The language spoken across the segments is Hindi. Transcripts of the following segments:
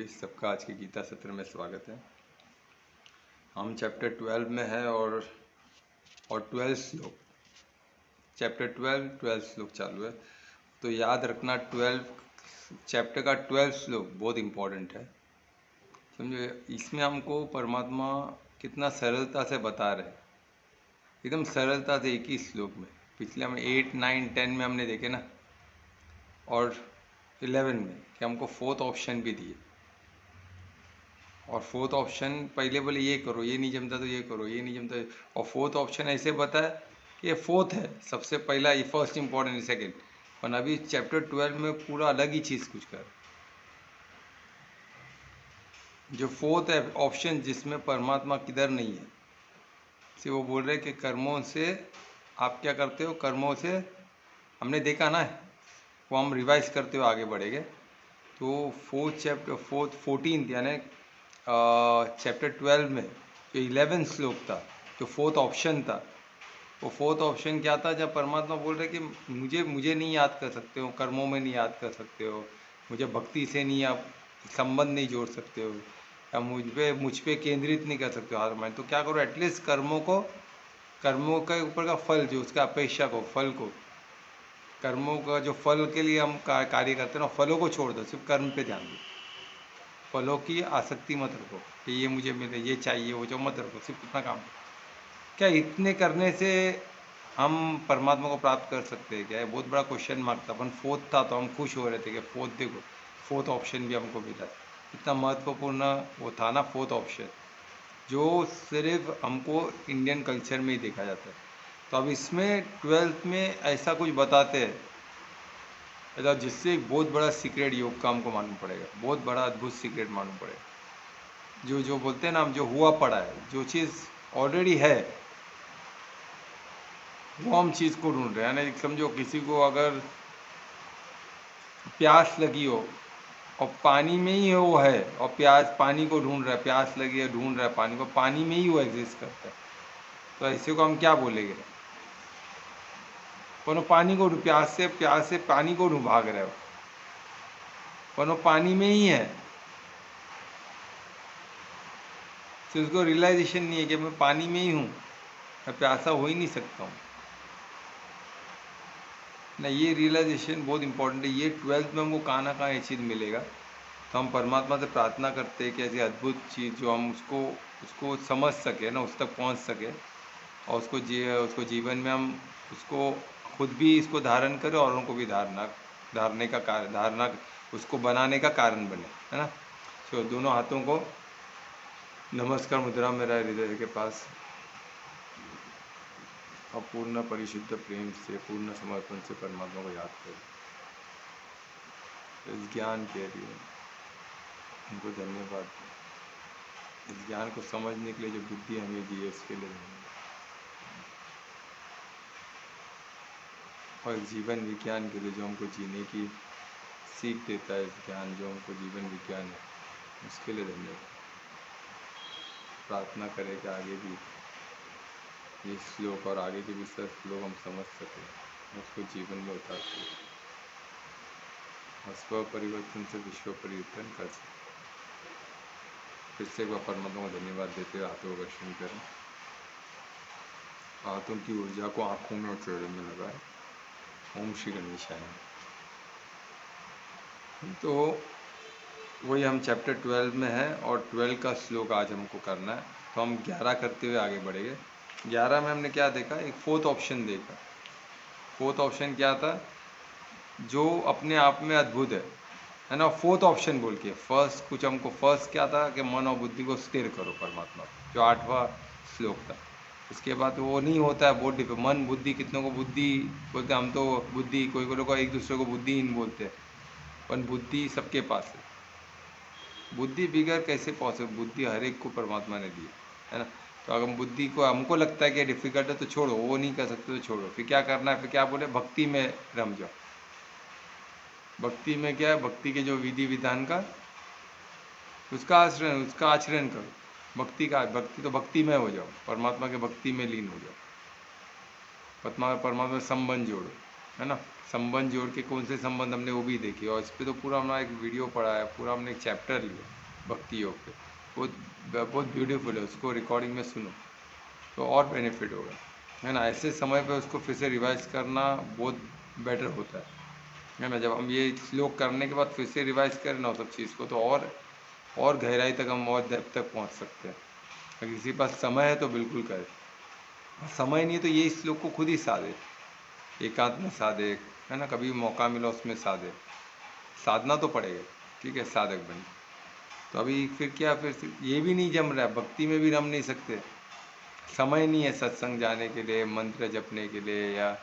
सभी सबका आज की गीता सत्र में स्वागत है। हम चैप्टर 12 में है और 12 श्लोक, चैप्टर 12 श्लोक चालू है। तो याद रखना 12 चैप्टर का 12 श्लोक बहुत इम्पोर्टेंट है, समझे। इसमें हमको परमात्मा कितना सरलता से बता रहे हैं, एकदम सरलता से एक ही श्लोक में। पिछले हम 8, 9, 10 में हमने देखे ना, और 11 में कि हमको 4th ऑप्शन भी दिए। और 4th ऑप्शन पहले बोले ये करो, ये नहीं जमता तो ये करो, ये नहीं जमता, और 4th ऑप्शन ऐसे बताया कि ये 4th है, सबसे पहला ये फर्स्ट इंपॉर्टेंट, सेकेंड। पर अभी चैप्टर 12 में पूरा अलग ही चीज़ कुछ कर, जो 4th है ऑप्शन जिसमें परमात्मा किधर नहीं है, से वो बोल रहे कि कर्मों से आप क्या करते हो, कर्मों से हमने देखा ना, वो हम रिवाइज करते हुए आगे बढ़ेंगे। तो 4th चैप्टर 14 यानी चैप्टर 12 में जो 11 श्लोक था, जो 4th ऑप्शन था, वो 4th ऑप्शन क्या था, जब परमात्मा बोल रहे कि मुझे नहीं याद कर सकते हो, कर्मों में नहीं याद कर सकते हो, मुझे भक्ति से नहीं आप संबंध नहीं जोड़ सकते हो, या मुझ पे केंद्रित नहीं कर सकते हो हर मैं, तो क्या करो, एटलीस्ट कर्मों के ऊपर का फल, जो उसका अपेक्षा को, फल को, कर्मों का जो फल के लिए हम कार्य करते हैं ना, फलों को छोड़ दो, सिर्फ कर्म पे ध्यान दो। फलों की आसक्ति मत रखो कि ये मुझे मिले, ये चाहिए, वो जो मत रखो, सिर्फ इतना काम। क्या इतने करने से हम परमात्मा को प्राप्त कर सकते हैं क्या? ये बहुत बड़ा क्वेश्चन मार्क था। अपन 4th था तो हम खुश हो रहे थे कि 4th देखो, 4th ऑप्शन भी हमको मिला। इतना महत्वपूर्ण वो था ना 4th ऑप्शन, जो सिर्फ हमको इंडियन कल्चर में ही देखा जाता है। तो अब इसमें 12th में ऐसा कुछ बताते हैं, मतलब जिससे एक बहुत बड़ा सीक्रेट योग का हमको मालूम पड़ेगा, बहुत बड़ा अद्भुत सीक्रेट मालूम पड़ेगा। जो बोलते हैं ना, हम जो हुआ पड़ा है, जो चीज़ ऑलरेडी है, वो हम चीज़ को ढूंढ रहे हैं। यानी समझो किसी को अगर प्यास लगी हो और पानी में ही वो है, और पानी को ढूंढ रहा है, प्यास लगी है, ढूंढ रहा है पानी को, पानी में ही वो एग्जिस्ट करता है, तो ऐसे को हम क्या बोलेंगे? पर प्यास से पानी को ढूंढ भाग रहे हो, पर वो पानी में ही है, तो उसको रियलाइजेशन नहीं है कि मैं पानी में ही हूँ, मैं प्यासा हो ही नहीं सकता हूँ ना। ये रियलाइजेशन बहुत इंपॉर्टेंट है। ये 12th में हमको कहाँ ना कहाँ ये चीज़ मिलेगा। तो हम परमात्मा से प्रार्थना करते हैं कि ऐसी अद्भुत चीज़ जो हम उसको समझ सके ना, उस तक पहुँच सके, और उसको जीवन में हम उसको खुद भी इसको धारण करें और उनको भी धारणा उसको बनाने का कारण बने, है ना। तो दोनों हाथों को नमस्कार मुद्रा में रहे हृदय के पास, और पूर्ण परिशुद्ध प्रेम से, पूर्ण समर्पण से परमात्मा को याद करें। इस ज्ञान के लिए उनको धन्यवाद। इस ज्ञान को समझने के लिए जो बुद्धि हमें दी है, इसके लिए धन्यवाद। और जीवन विज्ञान के लिए जो हमको जीने की सीख देता है, इस ज्ञान जो हमको जीवन विज्ञान है, उसके लिए धन्यवाद। प्रार्थना करें कि आगे भी ये श्लोक और आगे के भी सब श्लोक हम समझ सकें, उसको जीवन में उतार सकें, और स्व परिवर्तन से विश्व परिवर्तन कर सकें। फिर से एक बार परमात्मा को धन्यवाद देते हुए हाथों को दर्शन करें। हाथों की ऊर्जा को आँखों में और चेहरे में लगाएं। ओम श्री गणेशाय। तो वही हम चैप्टर 12 में है, और 12 का श्लोक आज हमको करना है। तो हम 11 करते हुए आगे बढ़ेंगे। 11 में हमने क्या देखा, एक 4th ऑप्शन देखा। 4th ऑप्शन क्या था, जो अपने आप में अद्भुत है ना। 4th ऑप्शन बोल के फर्स्ट क्या था कि मन और बुद्धि को स्थिर करो परमात्मा, जो 8वां श्लोक था। इसके बाद वो नहीं होता है, बहुत मन बुद्धि, कितनों को बुद्धि बोलते हैं, हम तो बुद्धि, कोई लोग एक दूसरे को बुद्धिहीन बोलते हैं, पर बुद्धि सबके पास है। बुद्धि बिगड़ कैसे पॉसिबल, बुद्धि हर एक को परमात्मा ने दी है ना। तो अगर बुद्धि को हमको लगता है कि डिफिकल्ट है तो छोड़ो, वो नहीं कर सकते तो छोड़ो। फिर क्या करना है, फिर क्या बोले, भक्ति में रम जाओ। भक्ति में क्या है, भक्ति के जो विधि विधान का उसका आचरण करो। भक्ति तो भक्ति में हो जाओ, परमात्मा के भक्ति में लीन हो जाओ, परमात्मा से संबंध जोड़ो, है ना। संबंध जोड़ के कौन से संबंध हमने वो भी देखे, और इस पर तो पूरा हमने एक वीडियो पढ़ा है, पूरा हमने एक चैप्टर लिया भक्ति योग पे, बहुत बहुत ब्यूटीफुल है, उसको रिकॉर्डिंग में सुनो तो और बेनिफिट होगा, है ना। ऐसे समय पे उसको फिर से रिवाइज करना बहुत बेटर होता है ना। जब हम ये श्लोक करने के बाद फिर से रिवाइज करें ना सब चीज़ को, तो और गहराई तक हम और डेप्थ तक पहुंच सकते हैं। अगर किसी के पास समय है तो बिल्कुल करें, समय नहीं है तो ये श्लोक को खुद ही साधे, एकांत में साधे, है ना। कभी मौका मिला उसमें साधे, साधना तो पड़ेगा, ठीक है, साधक बने। तो अभी फिर क्या, फिर ये भी नहीं जम रहा है, भक्ति में भी रम नहीं सकते, समय नहीं है सत्संग जाने के लिए, मंत्र जपने के लिए, या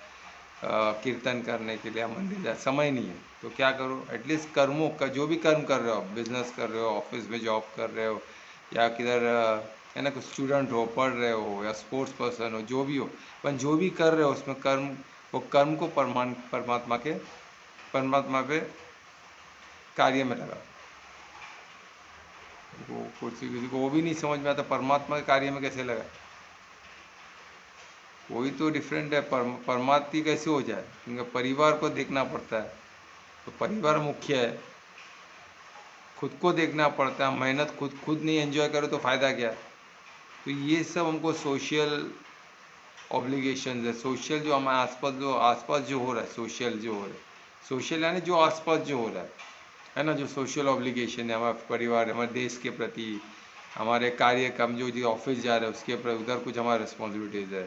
कीर्तन करने के लिए, या मंदिर जा, समय नहीं है। तो क्या करो, एटलीस्ट कर्मों का, जो भी कर्म कर रहे हो, बिजनेस कर रहे हो, ऑफिस में जॉब कर रहे हो, या किधर है ना, कुछ स्टूडेंट हो, पढ़ रहे हो, या स्पोर्ट्स पर्सन हो, जो भी हो, पर जो भी कर रहे हो उसमें कर्म, वो कर्म को परमात्मा पे कार्य में लगा। वो किसी को वो भी नहीं समझ में आता, परमात्मा के कार्य में कैसे लगा, वही तो डिफरेंट है। परमात्मा कैसे हो जाए, क्योंकि परिवार को देखना पड़ता है, तो परिवार मुख्य है, खुद को देखना पड़ता है, मेहनत खुद नहीं एंजॉय करो तो फ़ायदा क्या। तो ये सब हमको सोशल ऑब्लिगेशन है, सोशल जो हमारे आसपास जो हो रहा है, सोशल जो हो रहा है, सोशल यानी जो आसपास जो हो रहा है ना, जो सोशल ऑब्लिगेशन है हमारे परिवार, हमारे देश के प्रति, हमारे कार्य का, हम जो ऑफिस जा रहे हैं उसके प्रति, उधर कुछ हमारा रिस्पॉन्सिबिलिटीज़ है,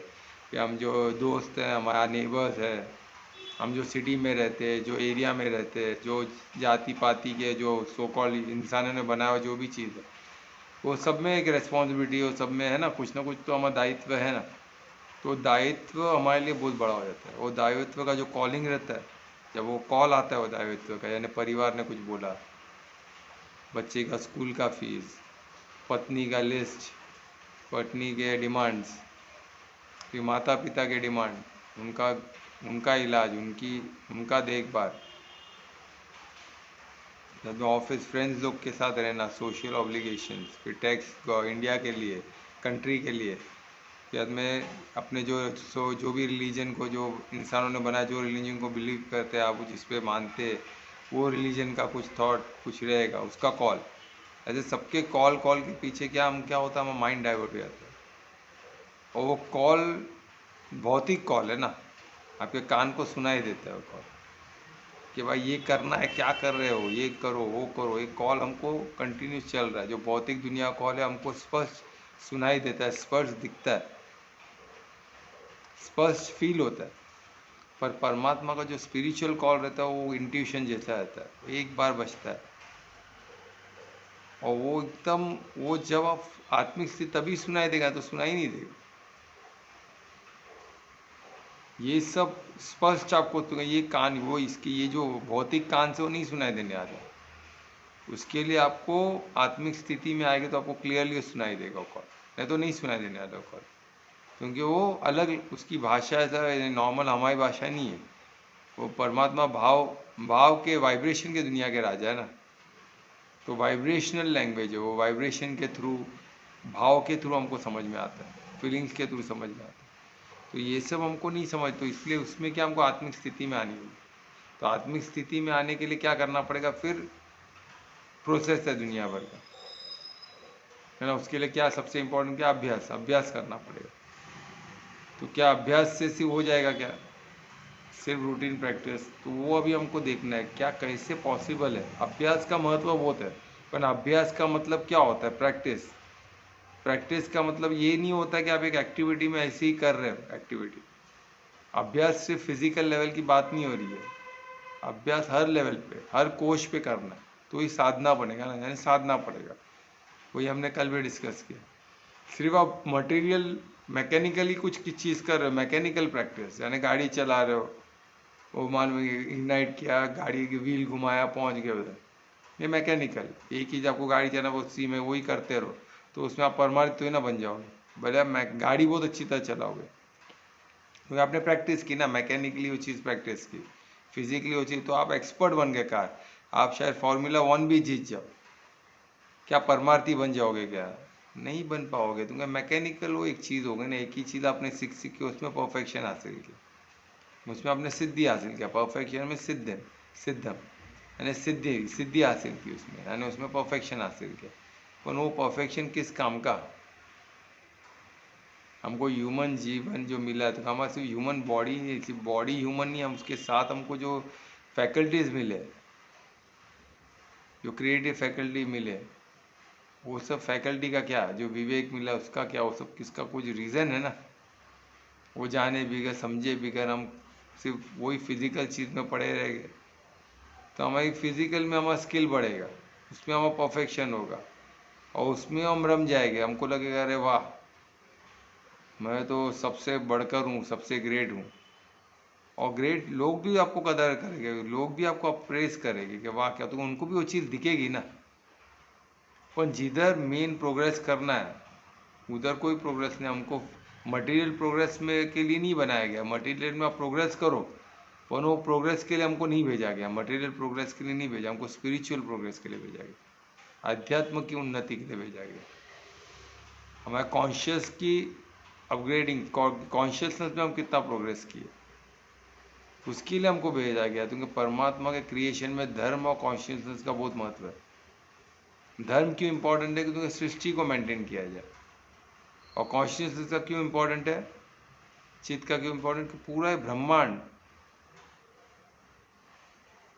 कि हम जो दोस्त हैं, हमारा नेबर्स है, हम जो सिटी में रहते हैं, जो एरिया में रहते हैं, जो जाति पाति के जो सो कॉल इंसानों ने बनाया हुआ जो भी चीज़ है, वो सब में एक रिस्पॉन्सिबिलिटी, वो सब में है ना कुछ तो हमारा दायित्व है ना। तो दायित्व हमारे लिए बहुत बड़ा हो जाता है। वो दायित्व का जो कॉलिंग रहता है, जब वो कॉल आता है वो दायित्व का, यानी परिवार ने कुछ बोला, बच्चे का स्कूल का फीस, पत्नी का लिस्ट, पत्नी के डिमांड्स, फिर माता पिता के डिमांड, उनका उनका इलाज, उनका देखभाल, जब ऑफिस फ्रेंड्स लोग के साथ रहना, सोशल ऑब्लिगेशंस, फिर टैक्स इंडिया के लिए, कंट्री के लिए, फिर में अपने जो भी रिलीजन को, जो इंसानों ने बनाया, जो रिलीजन को बिलीव करते हैं आप, जिस पे मानते हैं, वो रिलीजन का कुछ थॉट कुछ रहेगा, उसका कॉल। ऐसे सबके कॉल के पीछे क्या होता है, हमारा माइंड डाइवर्ट हो जाता है। और वो कॉल भौतिक कॉल है ना, आपके कान को सुनाई देता है वो कॉल, कि भाई ये करना है, क्या कर रहे हो, ये करो वो करो, एक कॉल हमको कंटिन्यूस चल रहा है। जो भौतिक दुनिया कॉल है हमको स्पष्ट सुनाई देता है, स्पष्ट दिखता है, स्पष्ट फील होता है। पर परमात्मा का जो स्पिरिचुअल कॉल रहता है वो इंट्यूशन जैसा रहता है, एक बार बजता है, और वो एकदम, वो जब आप आत्मिक स्थिति तभी सुनाई देगा, तो सुनाई नहीं देगा। ये सब स्पष्ट आपको, तो ये कान, वो इसकी ये जो भौतिक कान से वो नहीं सुनाई देने आता, उसके लिए आपको आत्मिक स्थिति में आएगा तो आपको क्लियरली सुनाई देगा वो कॉल, नहीं तो नहीं सुनाई देने आता कॉल, क्योंकि वो अलग उसकी भाषा है, नॉर्मल हमारी भाषा नहीं है। वो परमात्मा भाव के वाइब्रेशन के दुनिया के राजा है ना, तो वाइब्रेशनल लैंग्वेज है वो, वाइब्रेशन के थ्रू, भाव के थ्रू हमको समझ में आता है, फीलिंग्स के थ्रू समझ में आता है। तो ये सब हमको नहीं समझ, तो इसलिए उसमें क्या, हमको आत्मिक स्थिति में आनी होगी। तो आत्मिक स्थिति में आने के लिए क्या करना पड़ेगा, फिर प्रोसेस है दुनिया भर का, है ना। उसके लिए क्या सबसे इम्पोर्टेंट, क्या, अभ्यास करना पड़ेगा। तो क्या अभ्यास से सिर्फ हो जाएगा क्या, सिर्फ रूटीन प्रैक्टिस, तो वो अभी हमको देखना है क्या, कैसे पॉसिबल है। अभ्यास का महत्व बहुत है, पर अभ्यास का मतलब क्या होता है, प्रैक्टिस। प्रैक्टिस का मतलब ये नहीं होता कि आप एक एक्टिविटी में ऐसे ही कर रहे हो एक्टिविटी। अभ्यास सिर्फ फिजिकल लेवल की बात नहीं हो रही है, अभ्यास हर लेवल पे, हर कोश पे करना है, तो ये साधना बनेगा ना, यानी साधना पड़ेगा। वही हमने कल भी डिस्कस किया। सिर्फ आप मटेरियल मैकेनिकली कुछ चीज़ कर रहे हो, मैकेनिकल प्रैक्टिस, यानी गाड़ी चला रहे हो, वो मान इग्नाइट किया, गाड़ी की व्हील घुमाया, पहुंच गए उधर, ये मैकेनिकल। एक चीज़ आपको गाड़ी चलाना, वो सी में वही करते रहो, तो उसमें आप परमानेंट तो ही ना बन जाओगे, भले आप गाड़ी बहुत अच्छी तरह चलाओगे, क्योंकि आपने प्रैक्टिस की ना, मैकेनिकली वो चीज़ प्रैक्टिस की, फिजिकली वो चीज़, तो आप एक्सपर्ट बन गए कार, आप शायद फार्मूला 1 भी जीत जाओ। क्या परमार्थी बन जाओगे क्या, नहीं बन पाओगे, क्योंकि मैकेनिकल वो एक चीज़ हो गई ना, एक ही चीज़ आपने सीख के उसमें परफेक्शन हासिल की। उसमें आपने सिद्धि हासिल किया, परफेक्शन में सिद्धम यानी सिद्धि हासिल की उसमें, यानी उसमें परफेक्शन हासिल किया। पर वो परफेक्शन किस काम का? हमको ह्यूमन जीवन जो मिला है तो हमारा सिर्फ ह्यूमन बॉडी नहीं, सिर्फ बॉडी ह्यूमन नहीं, हम उसके साथ हमको जो फैकल्टीज मिले, जो क्रिएटिव फैकल्टी मिले, वो सब फैकल्टी का क्या, जो विवेक मिला उसका क्या, वो सब किसका कुछ रीज़न है ना। वो जाने भी गए समझे भी गए, हम सिर्फ वही फिजिकल चीज़ में पड़े रह गए तो हमारी फिजिकल में हमारा स्किल बढ़ेगा, उसमें हमारा परफेक्शन होगा और उसमें हम रम जाएंगे। हमको लगेगा अरे वाह, मैं तो सबसे बढ़कर हूँ, सबसे ग्रेट हूँ। और ग्रेट लोग भी आपको कदर करेंगे, लोग भी आपको अप्रेस करेंगे कि वाह क्या, तो उनको भी वो चीज़ दिखेगी ना। पर जिधर मेन प्रोग्रेस करना है उधर कोई प्रोग्रेस नहीं। हमको मटेरियल प्रोग्रेस में के लिए नहीं बनाया गया, मटेरियल में आप प्रोग्रेस करो, पर वो प्रोग्रेस के लिए हमको नहीं भेजा गया, मटेरियल प्रोग्रेस के लिए नहीं भेजा, हमको स्पिरिचुअल प्रोग्रेस के लिए भेजा गया, अध्यात्म की उन्नति के लिए भेजा गया, हमारे कॉन्शियस की अपग्रेडिंग, कॉन्शियसनेस में हम कितना प्रोग्रेस किए उसके लिए हमको भेजा गया। क्योंकि परमात्मा के क्रिएशन में धर्म और कॉन्शियसनेस का बहुत महत्व है। धर्म क्यों इंपॉर्टेंट है? क्योंकि सृष्टि को मेंटेन किया जाए। और कॉन्शियसनेस का क्यों इंपॉर्टेंट है? चित्त का क्यों इंपॉर्टेंट? कि पूरा ब्रह्मांड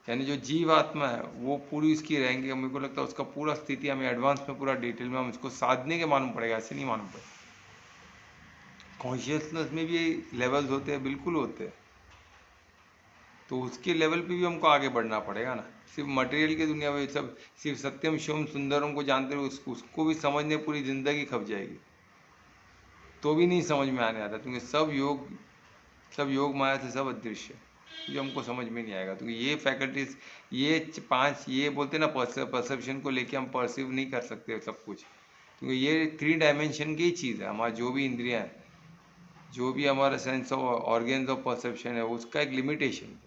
यानी जो जीव आत्मा है वो पूरी उसकी रहेंगे। मेरे को लगता है उसका पूरा स्थिति हमें एडवांस में पूरा डिटेल में हम इसको साधने के मालूम पड़ेगा, ऐसे नहीं मालूम पड़ेगा। कॉन्शियसनेस में भी लेवल्स होते हैं, बिल्कुल होते हैं, तो उसके लेवल पे भी हमको आगे बढ़ना पड़ेगा ना। सिर्फ मटेरियल की दुनिया में सब सिर्फ सत्यम शिवम सुंदरम को जानते रहो, उसको भी समझने पूरी ज़िंदगी खप जाएगी तो भी नहीं समझ में आने आता, क्योंकि सब योग माया से सब अदृश्य है, जो हमको समझ में नहीं आएगा। तो ये फैकल्टीज, ये पांच, ये बोलते ना परसेप्शन को लेके हम परसीव नहीं कर सकते सब कुछ, क्योंकि ये 3 डायमेंशन की चीज़ है। हमारा जो भी इंद्रियां है, जो भी हमारा sense of organs of perception है, उसका एक लिमिटेशन है।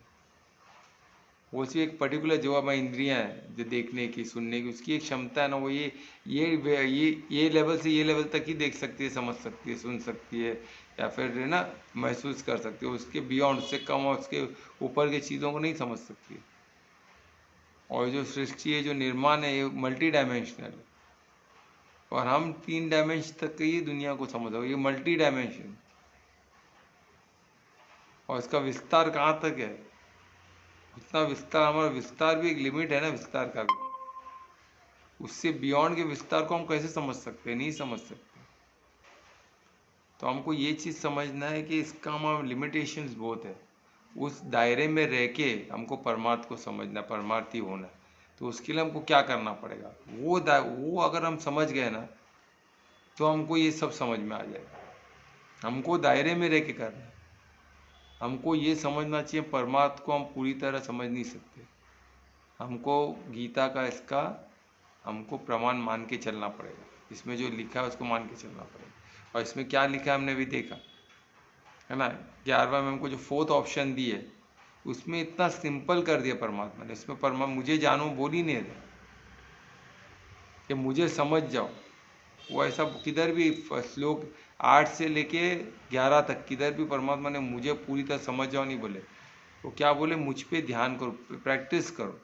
वो सिर्फ एक पर्टिकुलर जो हमारी इंद्रियां हैं, जो देखने की सुनने की, उसकी एक क्षमता है ना, वो ये लेवल से ये लेवल तक ही देख सकती है, समझ सकती है, सुन सकती है, या फिर है ना महसूस कर सकती है। उसके बियॉन्ड, उससे कम और उसके ऊपर की चीज़ों को नहीं समझ सकती है। और जो सृष्टि है, जो निर्माण है, ये मल्टी डायमेंशनल है, और हम 3 डायमेंशन तक की ही दुनिया को समझ रहे हो, ये मल्टी डायमेंशन। और इसका विस्तार कहाँ तक है? उतना विस्तार, हमारा विस्तार भी एक लिमिट है ना, विस्तार का भी। उससे बियॉन्ड के विस्तार को हम कैसे समझ सकते हैं? नहीं समझ सकते। तो हमको ये चीज़ समझना है कि इसका हमारा लिमिटेशंस बहुत है। उस दायरे में रह के हमको परमार्थ को समझना, परमार्थी होना है। तो उसके लिए हमको क्या करना पड़ेगा? वो अगर हम समझ गए ना, तो हमको ये सब समझ में आ जाएगा। हमको दायरे में रह के करना है। हमको ये समझना चाहिए, परमार्थ को हम पूरी तरह समझ नहीं सकते। हमको गीता का इसका हमको प्रमाण मान के चलना पड़ेगा। इसमें जो लिखा है उसको मान के चलना पड़ेगा। और इसमें क्या लिखा है हमने भी देखा है ना। 11वां में हमको जो 4th ऑप्शन दी है, उसमें इतना सिंपल कर दिया परमात्मा ने। इसमें परमात्मा मुझे जानो बोल ही नहीं रहे कि मुझे समझ जाओ। वो ऐसा किधर भी श्लोक 8 से लेके 11 तक किधर भी परमात्मा ने मुझे पूरी तरह समझ जाओ नहीं बोले। वो क्या बोले? मुझ पे ध्यान करो, प्रैक्टिस करो।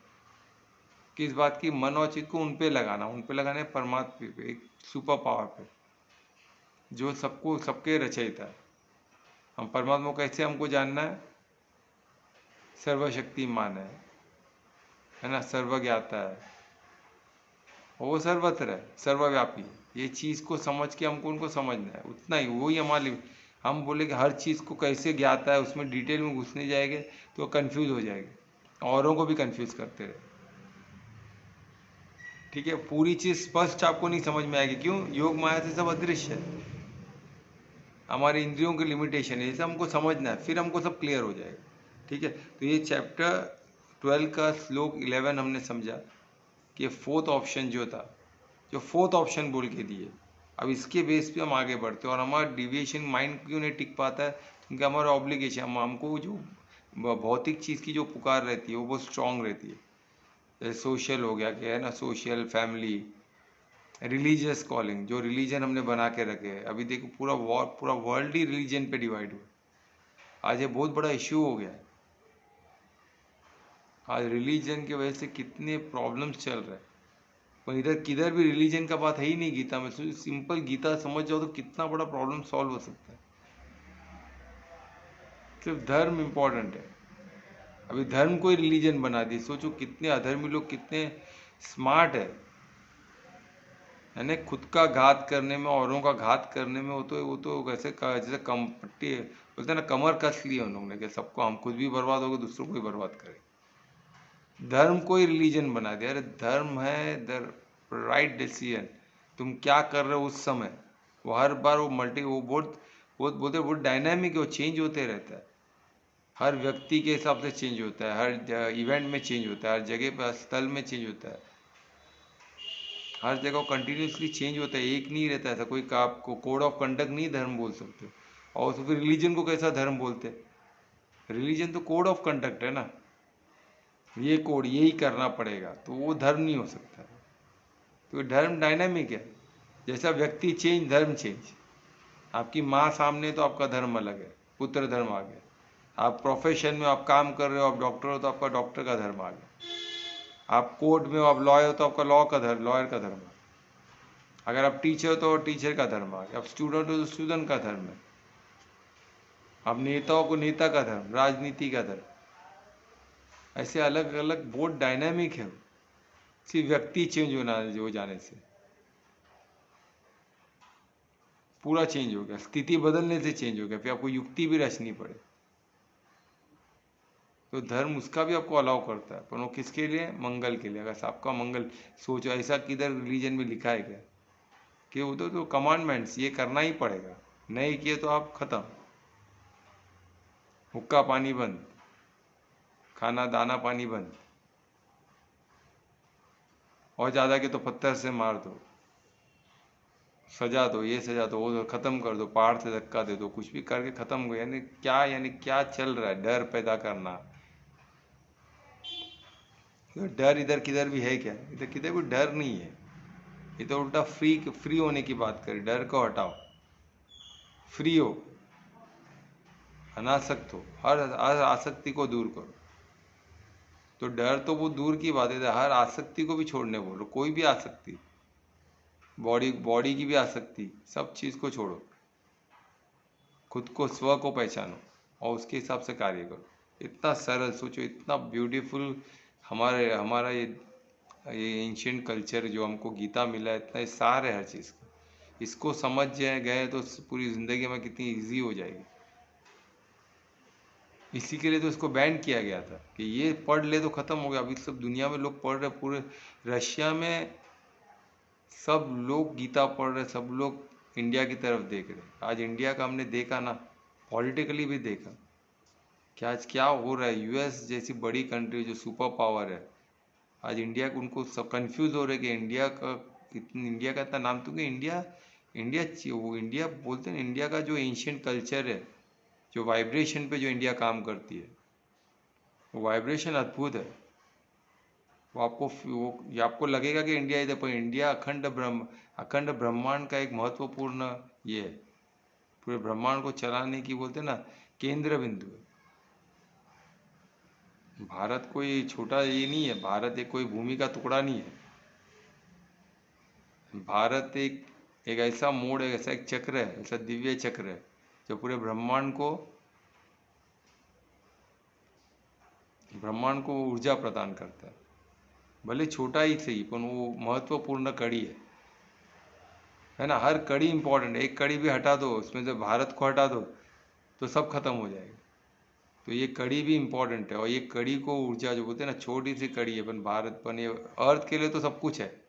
किस बात की? मन और चित्त को उन पे लगाना, उन पे लगाना है परमात्मा पे, एक सुपर पावर पे, जो सबको सबके रचयिता है। हम परमात्मा को कैसे हमको जानना है? सर्वशक्तिमान है ना, सर्वज्ञाता है, वो सर्वत्र है, सर्वव्यापी। ये चीज़ को समझ के हमको उनको समझना है, उतना ही, वही हमारे। हम बोले कि हर चीज़ को कैसे ज्ञाता है, उसमें डिटेल में घुसने जाएंगे तो कंफ्यूज हो जाएंगे, औरों को भी कंफ्यूज करते रहे। ठीक है, पूरी चीज़ स्पष्ट आपको नहीं समझ में आएगी। क्यों? योग माया से सब अदृश्य है, हमारे इंद्रियों की लिमिटेशन है। इसे हमको समझना है, फिर हमको सब क्लियर हो जाएगा। ठीक है, तो ये चैप्टर 12 का श्लोक 11 हमने समझा कि 4th ऑप्शन जो था, जो 4th ऑप्शन बोल के दिए, अब इसके बेस पे हम आगे बढ़ते हैं। और हमारा डिविएशन माइंड क्यों नहीं टिक पाता है? क्योंकि हमारा ऑब्लिगेशन, हमको जो भौतिक चीज़ की जो पुकार रहती है वो बहुत स्ट्रांग रहती है। जैसे सोशल हो गया, क्या है ना, सोशल, फैमिली, रिलीजियस कॉलिंग, जो रिलीजन हमने बना के रखे हैं। अभी देखो पूरा वर्ल्ड ही रिलीजन पे डिवाइड हुआ। आज ये बहुत बड़ा इश्यू हो गया है। आज रिलीजन की वजह से कितने प्रॉब्लम्स चल रहे हैं, पर इधर किधर भी रिलीजन का बात है ही नहीं गीता में। सिंपल गीता समझ जाओ तो कितना बड़ा प्रॉब्लम सॉल्व हो सकता है। सिर्फ धर्म इम्पोर्टेंट है। अभी धर्म को ही रिलीजन बना दी। सोचो कितने अधर्मी लोग कितने स्मार्ट है ना, खुद का घात करने में, औरों का घात करने में। वो तो वैसे जैसे कम पट्टी बोलते हैं ना, कमर कस ली है उन्होंने कि सबको, हम खुद भी बर्बाद हो गए, दूसरों को भी बर्बाद करें। धर्म को ही रिलीजन बना दिया। अरे धर्म है द राइट डिसीजन। तुम क्या कर रहे हो उस समय, वो हर बार वो बहुत बोलते बहुत डायनामिक है, वो चेंज होते रहता है। हर व्यक्ति के हिसाब से चेंज होता है, हर इवेंट में चेंज होता है, हर जगह पर स्थल में चेंज होता है, हर जगह कंटिन्यूसली चेंज होता है, एक नहीं रहता। ऐसा कोई आपको कोड ऑफ कंडक्ट नहीं धर्म बोल सकते। और तो फिर रिलीजन को कैसा धर्म बोलते? रिलीजन तो कोड ऑफ कंडक्ट है ना, ये कोड यही करना पड़ेगा, तो वो धर्म नहीं हो सकता। तो धर्म डायनामिक है, जैसा व्यक्ति चेंज धर्म चेंज। आपकी माँ सामने तो आपका धर्म अलग है, पुत्र धर्म आ गया। आप प्रोफेशन में आप काम कर रहे हो, आप डॉक्टर हो तो आपका डॉक्टर का धर्म आ गया। आप कोर्ट में हो, आप लॉयर हो तो आपका लॉ का धर्म, लॉयर का धर्म आ गया। अगर आप टीचर हो तो टीचर का धर्म आ गया। आप स्टूडेंट हो तो स्टूडेंट का धर्म है। आप नेताओं को नेता का धर्म, राजनीति का धर्म। ऐसे अलग अलग बहुत डायनामिक है। सिर्फ व्यक्ति चेंज हो जाने से पूरा चेंज हो गया। स्थिति बदलने से चेंज हो गया, फिर आपको युक्ति भी रचनी पड़े। तो धर्म उसका भी आपको अलाउ करता है, पर वो किसके लिए? मंगल के लिए। अगर सबका मंगल सोचो, ऐसा किधर रिलीजन में लिखा है क्या कि वो तो कमांडमेंट्स ये करना ही पड़ेगा, नहीं किए तो आप खत्म। हुक्का पानी बंद, खाना दाना पानी बंद, और ज़्यादा के तो पत्थर से मार दो, सजा दो, ये सजा दो, वो ख़त्म कर दो, पहाड़ से धक्का दे दो, कुछ भी करके ख़त्म हो। यानी क्या चल रहा है? डर पैदा करना। तो डर इधर किधर भी है क्या? इधर किधर कोई डर नहीं है। ये तो उल्टा फ्री होने की बात करें। डर को हटाओ, फ्री हो, अनासक्त हो, हर आसक्ति को दूर करो। तो डर तो वो दूर की बात है, हर आसक्ति को भी छोड़ने बोलो। कोई भी आसक्ति, बॉडी की भी आसक्ति, सब चीज़ को छोड़ो। खुद को, स्व को पहचानो और उसके हिसाब से कार्य करो। इतना सरल, सोचो इतना ब्यूटीफुल हमारा हमारा ये एंशियंट कल्चर जो हमको गीता मिला है, इतना सार है हर चीज़ का। इसको समझ गए तो पूरी ज़िंदगी में कितनी इजी हो जाएगी। इसी के लिए तो इसको बैन किया गया था कि ये पढ़ ले तो ख़त्म हो गया। अभी सब दुनिया में लोग पढ़ रहे, पूरे रशिया में सब लोग गीता पढ़ रहे, सब लोग इंडिया की तरफ देख रहे। आज इंडिया का हमने देखा ना, पॉलिटिकली भी देखा कि आज क्या हो रहा है। यूएस जैसी बड़ी कंट्री जो सुपर पावर है, आज इंडिया को, उनको सब कंफ्यूज हो रहे कि इंडिया का इतना नाम, क्योंकि इंडिया बोलते हैं। इंडिया का जो एंशियंट कल्चर है, जो वाइब्रेशन पे जो इंडिया काम करती है, वो वाइब्रेशन अद्भुत है। ये आपको लगेगा कि इंडिया इधर, पर इंडिया अखंड ब्रह्मांड का एक महत्वपूर्ण ये है। पूरे ब्रह्मांड को चलाने की, बोलते हैं ना, केंद्र बिंदु है। भारत कोई छोटा ये नहीं है। भारत एक कोई भूमि का टुकड़ा नहीं है। भारत एक ऐसा मोड़ है, ऐसा एक चक्र है, ऐसा दिव्य चक्र है जो पूरे ब्रह्मांड को ऊर्जा प्रदान करता है। भले छोटा ही सही, पर वो महत्वपूर्ण कड़ी है ना। हर कड़ी इंपॉर्टेंट है। एक कड़ी भी हटा दो, उसमें से भारत को हटा दो, तो सब खत्म हो जाएगा। तो ये कड़ी भी इम्पोर्टेंट है। और ये कड़ी को ऊर्जा जो बोलते हैं ना, छोटी सी कड़ी है, पर भारत पर ये अर्थ के लिए तो सब कुछ है।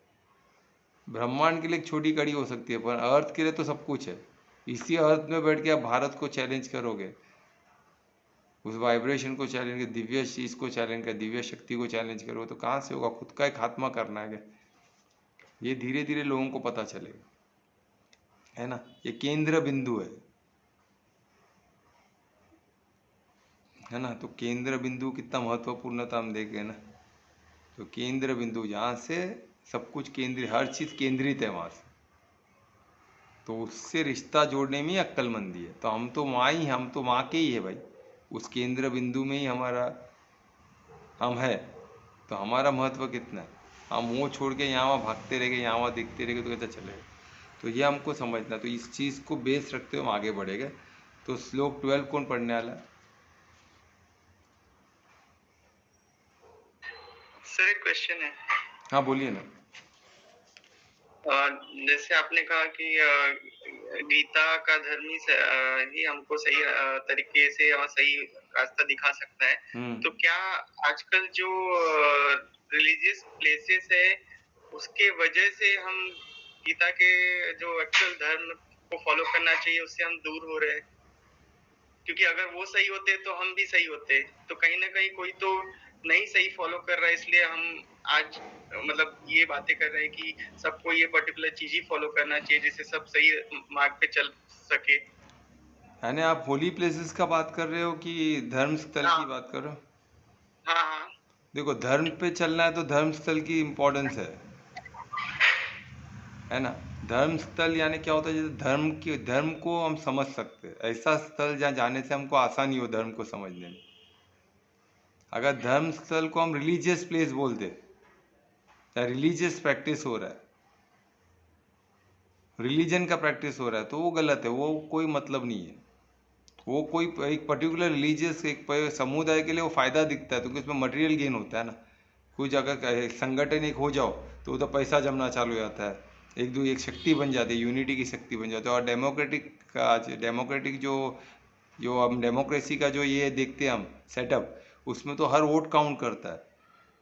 ब्रह्मांड के लिए एक छोटी कड़ी हो सकती है, पर अर्थ के लिए तो सब कुछ है। इसी अर्थ में बैठ के आप भारत को चैलेंज करोगे, उस वाइब्रेशन को चैलेंज कर, दिव्य चीज को चैलेंज कर, दिव्य शक्ति को चैलेंज करोगे, तो कहाँ से होगा? खुद का एक खात्मा करना है। ये धीरे धीरे लोगों को पता चलेगा, है ना। ये केंद्र बिंदु है ना। तो केंद्र बिंदु कितना महत्वपूर्ण था हम देखें ना। तो केंद्र बिंदु जहाँ से सब कुछ केंद्रित, हर चीज केंद्रित है वहां से, तो उससे रिश्ता जोड़ने में अक्लमंदी है। तो हम तो माँ के ही है भाई। उस केंद्र बिंदु में ही हमारा हम है, तो हमारा महत्व कितना है। हम वो छोड़ के यहाँ वहाँ भागते रहेंगे, यहाँ वहाँ देखते रहेंगे तो कैसा चलेगा। तो ये हमको समझना, तो इस चीज़ को बेस रखते हुए हम आगे बढ़ेंगे। तो श्लोक 12 कौन पढ़ने वाला है? सर एक क्वेश्चन है। हाँ बोलिए ना। जैसे आपने कहा कि गीता का धर्म ही हमको सही तरीके से और सही रास्ता दिखा सकता है। तो क्या आजकल जो रिलीजियस प्लेसेस है उसके वजह से हम गीता के जो एक्चुअल धर्म को फॉलो करना चाहिए उससे हम दूर हो रहे हैं? क्योंकि अगर वो सही होते तो हम भी सही होते। तो कहीं ना कहीं कोई तो नहीं सही फॉलो कर रहा है, इसलिए हम आज मतलब ये बातें कर रहे हैं कि सबको ये पर्टिकुलर चीज ही फॉलो करना चाहिए जिससे सब सही मार्ग पे चल सके। यानी आप होली प्लेसेस का बात कर रहे हो कि धर्म स्थल हाँ की बात कर रहे हो? हाँ हाँ। देखो, धर्म पे चलना है तो धर्म स्थल की इम्पोर्टेंस है ना। धर्म स्थल यानी क्या होता है, जैसे धर्म को हम समझ सकते हैं, ऐसा स्थल जहाँ जाने से हमको आसानी हो धर्म को समझने में। अगर धर्म स्थल को हम रिलीजियस प्लेस बोलते या रिलीजियस प्रैक्टिस हो रहा है, रिलीजन का प्रैक्टिस हो रहा है, तो वो गलत है, वो कोई मतलब नहीं है। वो कोई एक पर्टिकुलर रिलीजियस एक समुदाय के लिए वो फ़ायदा दिखता है क्योंकि उसमें मटेरियल गेन होता है ना। कुछ अगर संगठन एक हो जाओ तो उधर पैसा जमना चालू हो जाता है, एक शक्ति बन जाती है, यूनिटी की शक्ति बन जाती है। और डेमोक्रेटिक जो जो हम डेमोक्रेसी का जो ये देखते हैं हम सेटअप, उसमें तो हर वोट काउंट करता है।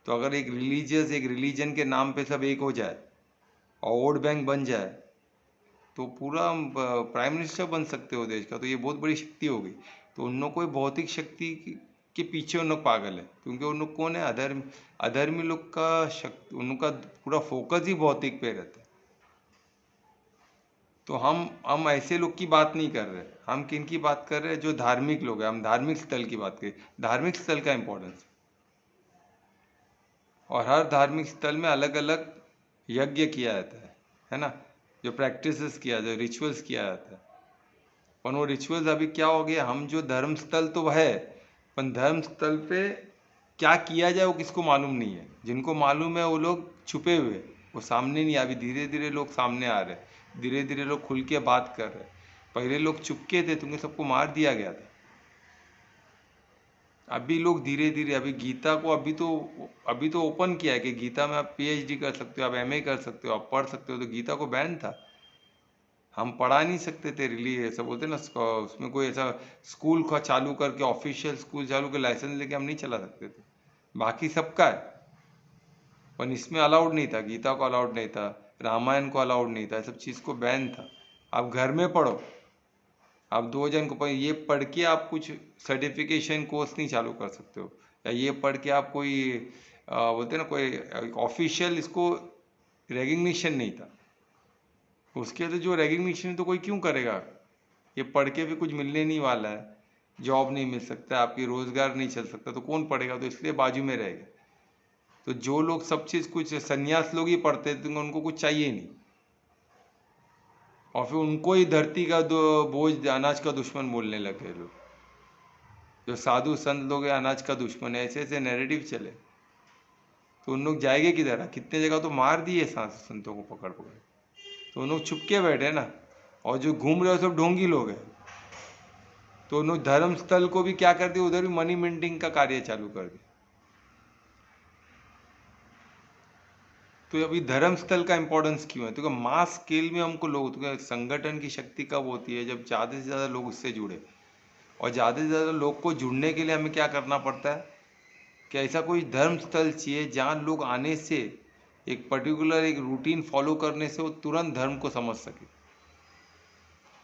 तो अगर एक रिलीजन के नाम पे सब एक हो जाए और वोट बैंक बन जाए तो पूरा प्राइम मिनिस्टर बन सकते हो देश का, तो ये बहुत बड़ी शक्ति होगी। तो उन लोग कोई भौतिक शक्ति के पीछे उन लोग पागल है, क्योंकि उन लोग कौन है, अधर्मी लोग का शक्ति, उनका पूरा फोकस ही भौतिक पे रहता है। तो हम ऐसे लोग की बात नहीं कर रहे, हम किन की बात कर रहे हैं, जो धार्मिक लोग हैं। हम धार्मिक स्थल की बात करें, धार्मिक स्थल का इम्पोर्टेंस। और हर धार्मिक स्थल में अलग अलग यज्ञ किया जाता है ना, जो प्रैक्टिसेस किया जाता है, रिचुअल्स किया जाता है। पर वो रिचुअल्स अभी क्या हो गया, हम जो धर्म स्थल तो है, पर धर्म स्थल पे क्या किया जाए वो किसको मालूम नहीं है। जिनको मालूम है वो लोग छुपे हुए, वो सामने नहीं। अभी धीरे धीरे लोग सामने आ रहे, धीरे धीरे लोग खुल के बात कर रहे। पहले लोग चुपके थे, तुमने सबको मार दिया गया था। अभी लोग धीरे धीरे, अभी गीता को अभी तो ओपन किया है कि गीता में आप पीएचडी कर सकते हो, आप एमए कर सकते हो, आप पढ़ सकते हो। तो गीता को बैन था, हम पढ़ा नहीं सकते थे। रिली ऐसा बोलते ना, उसमें कोई ऐसा स्कूल का चालू करके, ऑफिशियल स्कूल चालू कर लाइसेंस लेके हम नहीं चला सकते थे। बाकी सबका है, पर इसमें अलाउड नहीं था। गीता को अलाउड नहीं था, रामायण को अलाउड नहीं था, सब चीज़ को बैन था। आप घर में पढ़ो, आप 2 जन को ये पढ़ के आप कुछ सर्टिफिकेशन कोर्स नहीं चालू कर सकते हो, या ये पढ़ के आप कोई बोलते ना कोई ऑफिशियल इसको रेगग्निशन नहीं था। उसके लिए जो रेगग्निशन तो कोई क्यों करेगा, ये पढ़ के भी कुछ मिलने नहीं वाला है, जॉब नहीं मिल सकता, आपकी रोजगार नहीं चल सकता, तो कौन पढ़ेगा। तो इसलिए बाजू में रहेगा। तो जो लोग सब चीज़ कुछ सन्यास लोग ही पढ़ते थे, तो उनको कुछ चाहिए नहीं, और फिर उनको ही धरती का बोझ, अनाज का दुश्मन बोलने लगे लोग। जो साधु संत लोग हैं अनाज का दुश्मन है, ऐसे ऐसे नैरेटिव चले, तो उन लोग जाएंगे किधर। कितने जगह तो मार दिए साधु संतों को पकड़ पकड़, तो उन लोग छुप के बैठे ना। और जो घूम रहे हो सब ढोंगी लोग हैं। तो उन लोग धर्म स्थल को भी क्या कर दिया, उधर भी मनी मिंटिंग का कार्य चालू कर दिया। तो अभी धर्म स्थल का इंपॉर्टेंस क्यों है, तो मास स्केल में हमको लोग, तो संगठन की शक्ति कब होती है, जब ज़्यादा से ज़्यादा लोग उससे जुड़े। और ज़्यादा से ज़्यादा लोग को जुड़ने के लिए हमें क्या करना पड़ता है, कि ऐसा कोई धर्म स्थल चाहिए जहाँ लोग आने से, एक पर्टिकुलर एक रूटीन फॉलो करने से वो तुरंत धर्म को समझ सके।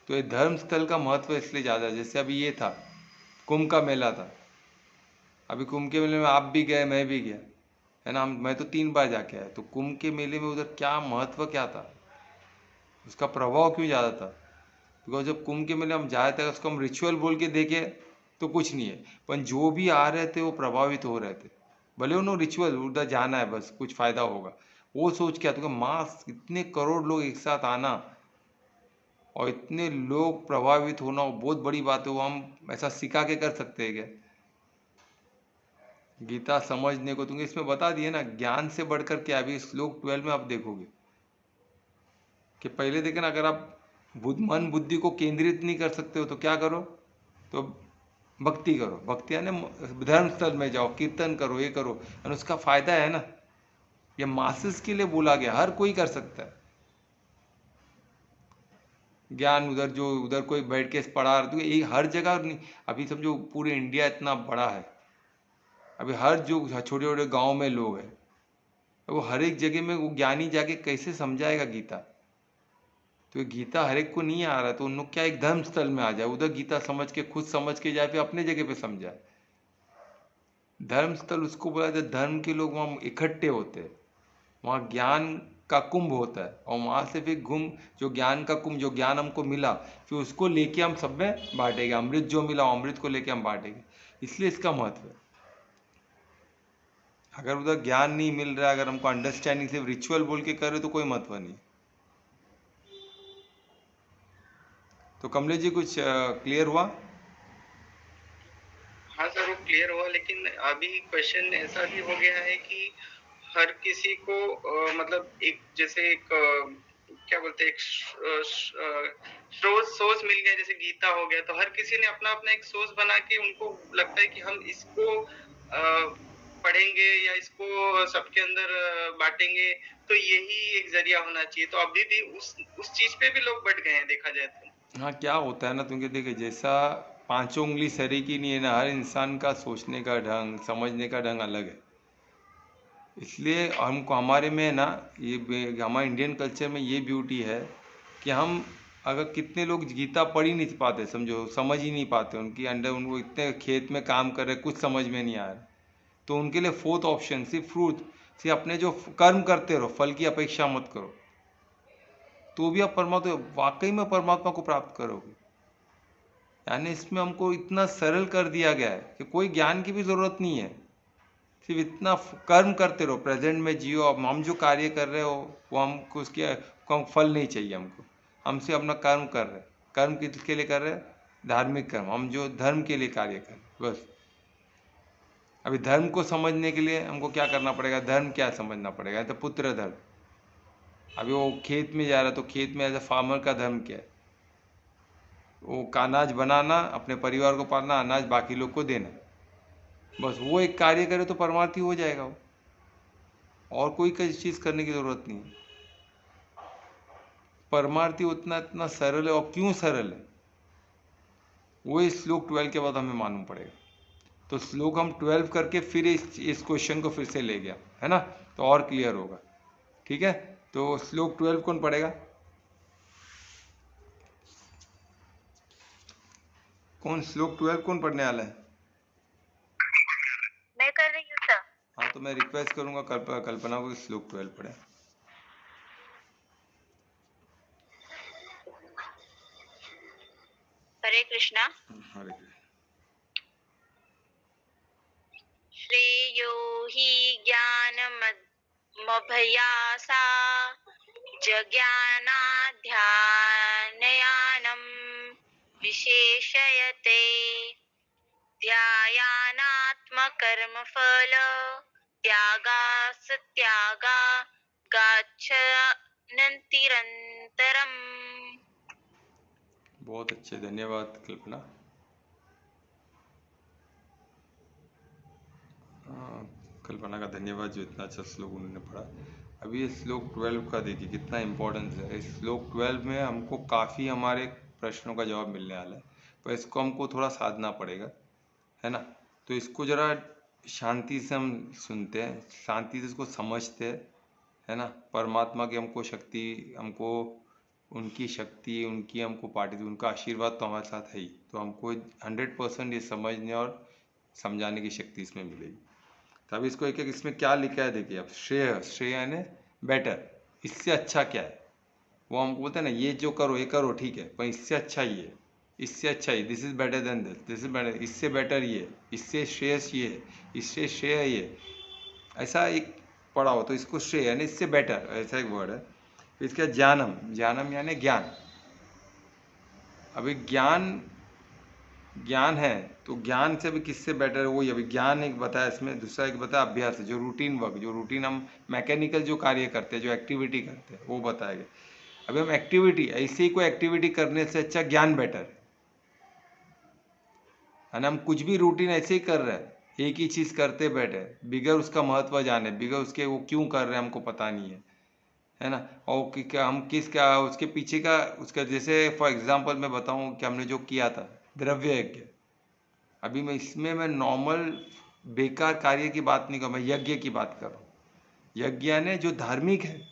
तो ये धर्म स्थल का महत्व इसलिए ज़्यादा है। जैसे अभी ये था, कुंभ का मेला था। अभी कुंभ के मेले में आप भी गए, मैं भी गया, है ना। मैं तो 3 बार जाके आया। तो कुंभ के मेले में उधर क्या महत्व क्या था, उसका प्रभाव क्यों ज़्यादा था। बिकॉज जब कुंभ के मेले हम जाए थे, उसको हम रिचुअल बोल के देखे तो कुछ नहीं है, पर जो भी आ रहे थे वो प्रभावित हो रहे थे। भले उन्होंने रिचुअल उधर जाना है, बस कुछ फ़ायदा होगा, वो सोच के आते। मास इतने करोड़ लोग एक साथ आना, और इतने लोग प्रभावित होना बहुत बड़ी बात है। वो हम ऐसा सिखा के कर सकते हैं क्या? गीता समझने को तुमने इसमें बता दिए ना, ज्ञान से बढ़कर क्या। अभी श्लोक 12 में आप देखोगे कि पहले देखे ना, अगर आप मन बुद्धि को केंद्रित नहीं कर सकते हो तो क्या करो, तो भक्ति करो। भक्ति यानी धर्म स्थल में जाओ, कीर्तन करो, ये करो, और उसका फायदा है ना। ये मासेस के लिए बोला गया, हर कोई कर सकता है ज्ञान। उधर जो उधर कोई बैठ के पढ़ा रहा, तो ये हर जगह नहीं। अभी समझो पूरे इंडिया इतना बड़ा है, अभी हर जो छोटे छोटे गांव में लोग हैं, वो हर एक जगह में वो ज्ञानी जाके कैसे समझाएगा गीता। तो ये गीता हर एक को नहीं आ रहा, तो उन लोग क्या एक धर्म स्थल में आ जाए, उधर गीता समझ के खुद समझ के जाए, फिर अपने जगह पे समझाए। धर्म स्थल उसको बोला जाए, धर्म के लोग वहाँ इकट्ठे होते हैं, वहाँ ज्ञान का कुंभ होता है, और वहाँ से फिर जो ज्ञान का कुंभ, जो ज्ञान हमको मिला, फिर उसको लेके हम सब में बांटेंगे। अमृत जो मिला, अमृत को लेके हम बांटेंगे। इसलिए इसका महत्व है। अगर उधर ज्ञान नहीं मिल रहा है, अगर हमको अंडरस्टैंडिंग सिर्फ रिचुअल बोल के कर रहे तो कोई महत्व नहीं। तो कमलेश जी कुछ क्लियर हुआ? हाँ सर, वो क्लियर हुआ, लेकिन अभी क्वेश्चन ऐसा भी हो गया है कि हर किसी को मतलब एक जैसे एक क्या बोलते हैं, एक सोच मिल गया, जैसे गीता हो गया, तो हर किसी ने अपना अपना एक सोच बना के उनको लगता है कि हम इसको पढ़ेंगे या इसको सबके अंदर बांटेंगे, तो यही एक जरिया होना चाहिए। तो अभी भी उस चीज पे भी लोग बढ़ गए हैं, देखा जाए तो। हाँ, क्या होता है ना, तुमके देखे जैसा पांचों उंगली सरी की नहीं है ना, हर इंसान का सोचने का ढंग, समझने का ढंग अलग है। इसलिए हमको हमारे में ना, ये हमारे इंडियन कल्चर में ये ब्यूटी है कि हम, अगर कितने लोग गीता पढ़ ही नहीं पाते, समझो समझ ही नहीं पाते, उनकी अंडर उनको इतने खेत में काम कर रहे, कुछ समझ में नहीं आ रहा, तो उनके लिए फोर्थ ऑप्शन सिर्फ फ्रूट, सिर्फ अपने जो कर्म करते रहो, फल की अपेक्षा मत करो, तो भी आप परमात्मा, वाकई में परमात्मा को प्राप्त करोगे। यानी इसमें हमको इतना सरल कर दिया गया है कि कोई ज्ञान की भी जरूरत नहीं है, सिर्फ इतना कर्म करते रहो, प्रेजेंट में जियो। अब हम जो कार्य कर रहे हो वो हमको उसके को फल नहीं चाहिए हमको, हमसे अपना कर्म कर रहे हैं। कर्म किसके लिए कर रहे हैं? धार्मिक कर्म, हम जो धर्म के लिए कार्य कर रहे हैं, बस। अभी धर्म को समझने के लिए हमको क्या करना पड़ेगा? धर्म क्या समझना पड़ेगा? तो पुत्र धर्म। अभी वो खेत में जा रहा है, तो खेत में एज ए फार्मर का धर्म क्या है? वो अनाज बनाना, अपने परिवार को पालना, अनाज बाकी लोग को देना, बस। वो एक कार्य करे तो परमार्थी हो जाएगा वो, और कोई चीज़ करने की ज़रूरत नहीं है। परमार्थी उतना इतना सरल है, और क्यों सरल है वो इस श्लोक 12 के बाद हमें मालूम पड़ेगा। तो श्लोक हम 12 करके फिर इस क्वेश्चन को फिर से ले गया है ना, तो और क्लियर होगा। ठीक है, तो श्लोक 12 कौन पढ़ेगा? कौन श्लोक 12 कौन पढ़ने वाला है? मैं कर रही हूँ सर। हाँ, तो मैं रिक्वेस्ट करूंगा कल्पना को श्लोक 12 पढ़े। हरे कृष्णा। हरे कृष्ण। श्रेयो हि ज्ञानमभ्यासा जज्ञानाध्यानयानं विशेषयते ध्यायानात्मकर्मफल त्यागा गाच्छन्तिरन्तरम्। बहुत अच्छे, धन्यवाद कल्पना। कल्पना का धन्यवाद जो इतना अच्छा श्लोक उन्होंने पढ़ा। अभी ये श्लोक 12 का देखिए कितना इम्पोर्टेंस है। इस श्लोक 12 में हमको काफ़ी हमारे प्रश्नों का जवाब मिलने वाला है, पर इसको हमको थोड़ा साधना पड़ेगा, है ना। तो इसको ज़रा शांति से हम सुनते हैं, शांति से इसको समझते हैं, है ना। परमात्मा की हमको शक्ति, हमको उनकी शक्ति, उनकी हमको पार्टी, उनका आशीर्वाद तो हमारे साथ है ही, तो हमको 100% ये समझने और समझाने की शक्ति इसमें मिलेगी। तब इसको एक एक इसमें क्या लिखा है देखिए। अब श्रेय यानी बेटर, इससे अच्छा क्या है, वो हमको बोलते हैं ना, ये जो करो ये करो ठीक है, पर इससे अच्छा ये, इससे अच्छा ये, this is better than this, this is better, इससे बेटर ये, इससे श्रेयस ये, इससे श्रेय ये, ऐसा एक पढ़ा हो तो इसको श्रेय यानी इससे बेटर, ऐसा एक वर्ड है। फिर इसका ज्ञानम, ज्ञानम यानी ज्ञान, अभी ज्ञान ज्ञान है तो ज्ञान से भी किससे बेटर है वो, अभी ज्ञान एक बताया इसमें, दूसरा एक बताया अभ्यास है, जो रूटीन वर्क, जो रूटीन हम मैकेनिकल जो कार्य करते हैं, जो एक्टिविटी करते हैं वो बताया गया। अभी हम एक्टिविटी, ऐसे ही कोई एक्टिविटी करने से अच्छा ज्ञान बेटर है ना। हम कुछ भी रूटीन ऐसे ही कर रहे हैं, एक ही चीज़ करते बैठे बिगर उसका महत्व जाने, बिगर उसके वो क्यों कर रहे हैं हमको पता नहीं है ना। और क्या हम किस क्या उसके पीछे का उसका, जैसे फॉर एग्जांपल मैं बताऊं कि हमने जो किया था द्रव्य यज्ञ, अभी मैं इसमें मैं नॉर्मल बेकार कार्य की बात नहीं कर, मैं यज्ञ की बात कर रहा हूँ। यज्ञ ने जो धार्मिक है,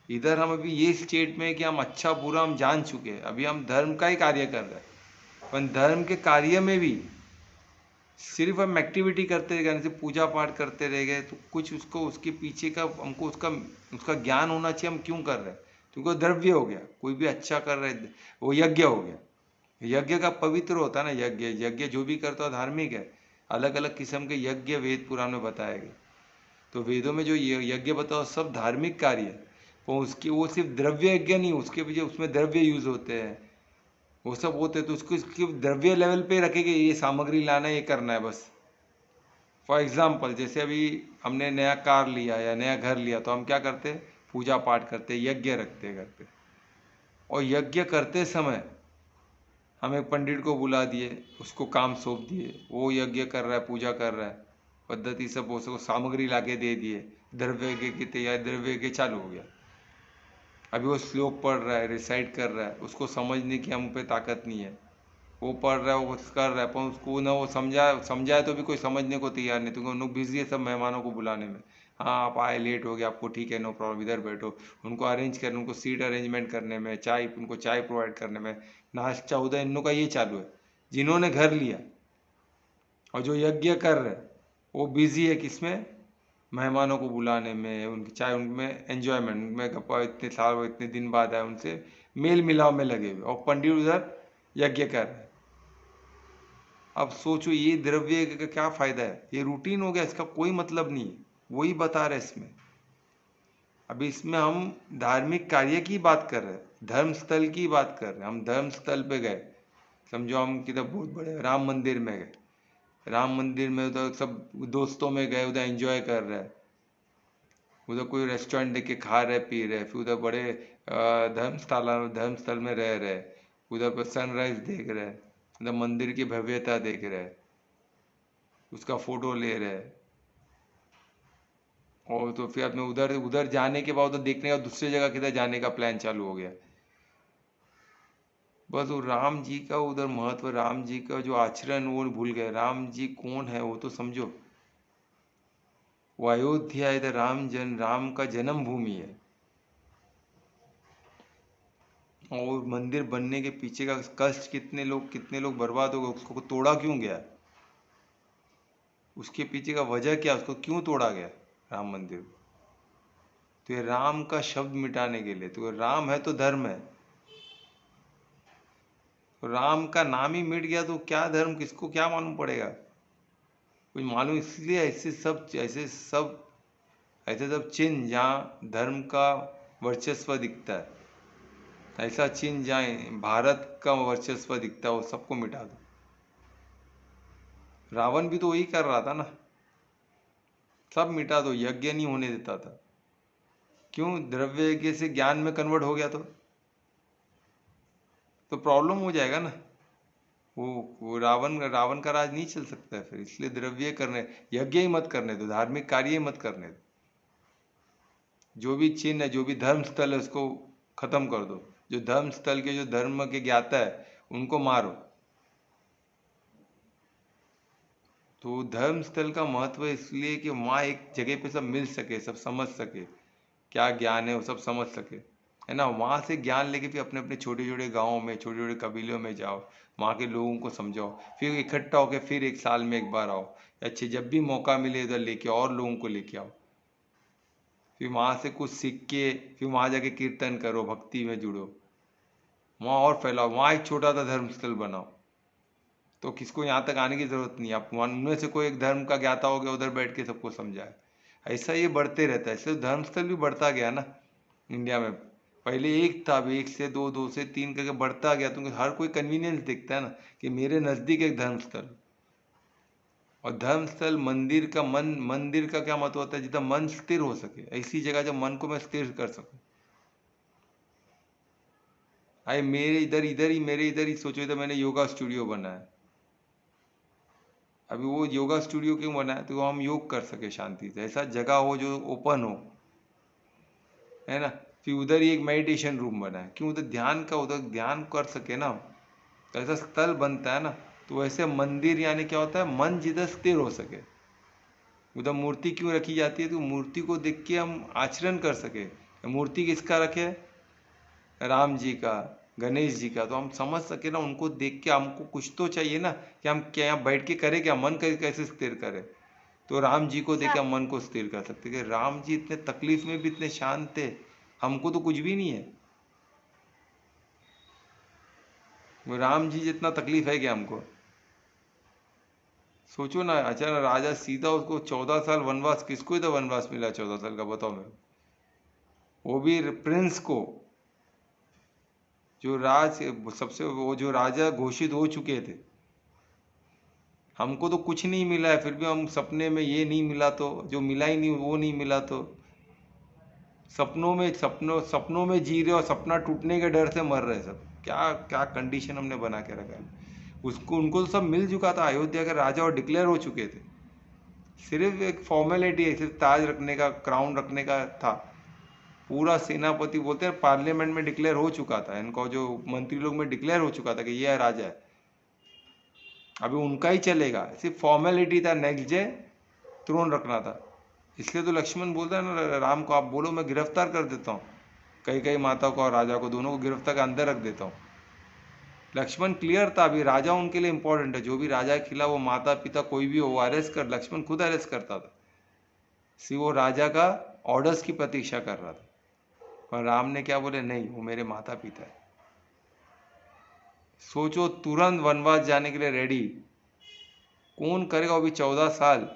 इधर हम अभी ये स्टेट में कि हम अच्छा बुरा हम जान चुके हैं, अभी हम धर्म का ही कार्य कर रहे हैं। पर धर्म के कार्य में भी सिर्फ हम एक्टिविटी करते रह गए, जैसे पूजा पाठ करते रह गए, तो कुछ उसको उसके पीछे का हमको उसका ज्ञान होना चाहिए हम क्यों कर रहे हैं। क्योंकि द्रव्य हो गया, कोई भी अच्छा कर रहे वो यज्ञ हो गया। यज्ञ का पवित्र होता है ना, यज्ञ यज्ञ जो भी करता है धार्मिक है। अलग अलग किस्म के यज्ञ वेद पुराण में बताए गए, तो वेदों में जो यज्ञ बताओ सब धार्मिक कार्य है। वो उसकी वो सिर्फ द्रव्य यज्ञ नहीं, उसके पीछे उसमें द्रव्य यूज होते हैं, वो सब होते, तो उसको द्रव्य लेवल पे रखेंगे, ये सामग्री लाना है, ये करना है बस। फॉर एग्जाम्पल जैसे अभी हमने नया कार लिया या नया घर लिया, तो हम क्या करते, पूजा पाठ करते, यज्ञ रखते घर पे। और यज्ञ करते समय हम एक पंडित को बुला दिए, उसको काम सौंप दिए, वो यज्ञ कर रहा है, पूजा कर रहा है, पद्धति सब उसको सामग्री लाके दे दिए, द्रव्य यज्ञ की तैयारी, द्रव्य यज्ञ चालू हो गया। अभी वो श्लोक पढ़ रहा है, रिसाइट कर रहा है, उसको समझने की हम पे ताकत नहीं है, वो पढ़ रहा है, वो कर रहा है, पर उसको ना वो समझाए तो भी कोई समझने को तैयार नहीं, क्योंकि उन बिजी है सब मेहमानों को बुलाने में। हाँ आप आए, लेट हो गया आपको, ठीक है नो प्रॉब्लम, इधर बैठो, उनको अरेंज करने, उनको सीट अरेंजमेंट करने में, चाय उनको चाय प्रोवाइड करने में, नाश्ता उधर इन का ये चालू है जिन्होंने घर लिया। और जो यज्ञ कर रहे वो बिजी है किसमें, मेहमानों को बुलाने में, उनकी चाहे उनमें एंजॉयमेंट, उनमें गप्पा, इतने साल इतने दिन बाद आए उनसे मेल मिलाव में लगे हुए, और पंडित उधर यज्ञ कर रहे हैं। अब सोचो ये द्रव्य का क्या फायदा है, ये रूटीन हो गया, इसका कोई मतलब नहीं है, वही बता रहे इसमें। अभी इसमें हम धार्मिक कार्य की बात कर रहे हैं, धर्म स्थल की बात कर रहे हैं। हम धर्म स्थल पे गए, समझो हम किधर बहुत बड़े राम मंदिर में गए, राम मंदिर में उधर सब दोस्तों में गए, उधर एंजॉय कर रहे हैं, उधर कोई रेस्टोरेंट देख के खा रहे पी रहे, फिर उधर बड़े धर्मस्थल में रह रहे, उधर पर सनराइज देख रहे, उधर मंदिर की भव्यता देख रहे, उसका फोटो ले रहे। और तो फिर अपने उधर उधर जाने के बाद उधर देखने का दूसरी जगह किधर जाने का प्लान चालू हो गया। बस वो राम जी का उधर महत्व, राम जी का जो आचरण वो भूल गए। राम जी कौन है वो तो समझो, वो अयोध्या इधर राम का जन्म भूमि है, और मंदिर बनने के पीछे का कष्ट कितने लोग बर्बाद हो गए, उसको तोड़ा क्यों गया, उसके पीछे का वजह क्या, उसको क्यों तोड़ा गया राम मंदिर। तो ये राम का शब्द मिटाने के लिए, तो राम है तो धर्म है, तो राम का नाम ही मिट गया तो क्या धर्म, किसको क्या मालूम पड़ेगा, कुछ मालूम। इसलिए ऐसे सब चिन्ह जहाँ धर्म का वर्चस्व दिखता है, ऐसा चिन्ह जहाँ भारत का वर्चस्व दिखता है, वो सबको मिटा दो। रावण भी तो वही कर रहा था ना, सब मिटा दो, यज्ञ नहीं होने देता था। क्यों, द्रव्य यज्ञ से ज्ञान में कन्वर्ट हो गया तो प्रॉब्लम हो जाएगा ना। वो रावण का राज नहीं चल सकता है फिर, इसलिए द्रव्य करने, यज्ञ ही मत करने दो, धार्मिक कार्य ही मत करने दो। जो भी चिन्ह है, जो भी धर्म स्थल है, उसको खत्म कर दो। जो धर्म स्थल के, जो धर्म के ज्ञाता है, उनको मारो। तो धर्म स्थल का महत्व इसलिए कि वहाँ एक जगह पे सब मिल सके, सब समझ सके क्या ज्ञान है, वो सब समझ सके, है ना। वहाँ से ज्ञान लेके फिर अपने अपने छोटे छोटे गाँव में, छोटे छोटे कबीलों में जाओ, वहाँ के लोगों को समझाओ, फिर इकट्ठा होकर फिर एक साल में एक बार आओ, अच्छे जब भी मौका मिले इधर लेके और लोगों को लेके आओ, फिर वहाँ से कुछ सीख के फिर वहाँ जाके कीर्तन करो, भक्ति में जुड़ो, वहाँ और फैलाओ, वहाँ एक छोटा सा धर्म स्थल बनाओ। तो किसको यहाँ तक आने की जरूरत नहीं, आप उनमें से कोई एक धर्म का ज्ञाता हो गया, उधर बैठ के सबको समझाए। ऐसा ये बढ़ते रहता है, इसलिए धर्मस्थल भी बढ़ता गया ना इंडिया में। पहले एक था, अब 1 से 2, 2 से 3 करके बढ़ता गया, क्योंकि हर कोई कन्वीनियंस देखता है ना कि मेरे नज़दीक एक धर्मस्थल। और धर्मस्थल मंदिर का मंदिर का क्या मतलब होता है, जितना मन स्थिर हो सके, ऐसी जगह जब मन को मैं स्थिर कर सकूं। आए मेरे इधर ही सोचो, इधर मैंने योगा स्टूडियो बनाया। अभी वो योगा स्टूडियो क्यों बनाया, तो हम योग कर सके शांति से, ऐसा जगह हो जो ओपन हो, है ना। फिर उधर ही एक मेडिटेशन रूम बना है, क्यों, उधर ध्यान का, उधर ध्यान कर सके ना, तो ऐसा स्थल बनता है ना। तो वैसे मंदिर यानी क्या होता है, मन जिधर स्थिर हो सके। उधर मूर्ति क्यों रखी जाती है, तो मूर्ति को देख के हम आचरण कर सके। मूर्ति किसका रखे, राम जी का, गणेश जी का, तो हम समझ सके ना, उनको देख के हमको कुछ तो चाहिए ना कि हम क्या यहाँ बैठ के करें, क्या मन कैसे स्थिर करें। तो राम जी को देख के हम मन को स्थिर कर सकते कि राम जी इतने तकलीफ में भी इतने शांत थे, हमको तो कुछ भी नहीं है। वो राम जी जितना तकलीफ है क्या हमको, सोचो ना। अचानक राजा सीता, उसको 14 साल वनवास, किसको इधर वनवास मिला 14 साल का, बताओ मेरे, वो भी प्रिंस को, जो सबसे वो जो राजा घोषित हो चुके थे। हमको तो कुछ नहीं मिला है, फिर भी हम सपने में ये नहीं मिला, तो जो मिला ही नहीं वो नहीं मिला, तो सपनों में जी रहे और सपना टूटने के डर से मर रहे सब। क्या क्या कंडीशन हमने बना के रखा है। उनको तो सब मिल चुका था, अयोध्या के राजा और डिक्लेयर हो चुके थे। सिर्फ एक फॉर्मेलिटी है, सिर्फ ताज रखने का, क्राउन रखने का था। पूरा सेनापति बोलते हैं पार्लियामेंट में डिक्लेयर हो चुका था, इनको जो मंत्री लोग में डिक्लेयर हो चुका था कि ये राजा है, अभी उनका ही चलेगा। सिर्फ फॉर्मेलिटी था, नेक्स्ट डे थ्रोन रखना था। इसलिए तो लक्ष्मण बोलता है ना राम को, आप बोलो मैं गिरफ्तार कर देता हूँ कई माता को और राजा को, दोनों को गिरफ्तार के अंदर रख देता हूँ। लक्ष्मण क्लियर था, अभी राजा उनके लिए इंपॉर्टेंट है। जो भी राजा के खिलाफ, वो माता पिता कोई भी हो, वो अरेस्ट कर, लक्ष्मण खुद अरेस्ट करता था, सिर्फ वो राजा का ऑर्डर्स की प्रतीक्षा कर रहा था। पर राम ने क्या बोले, नहीं वो मेरे माता पिता है। सोचो, तुरंत वनवास जाने के लिए रेडी, कौन करेगा वो भी 14 साल।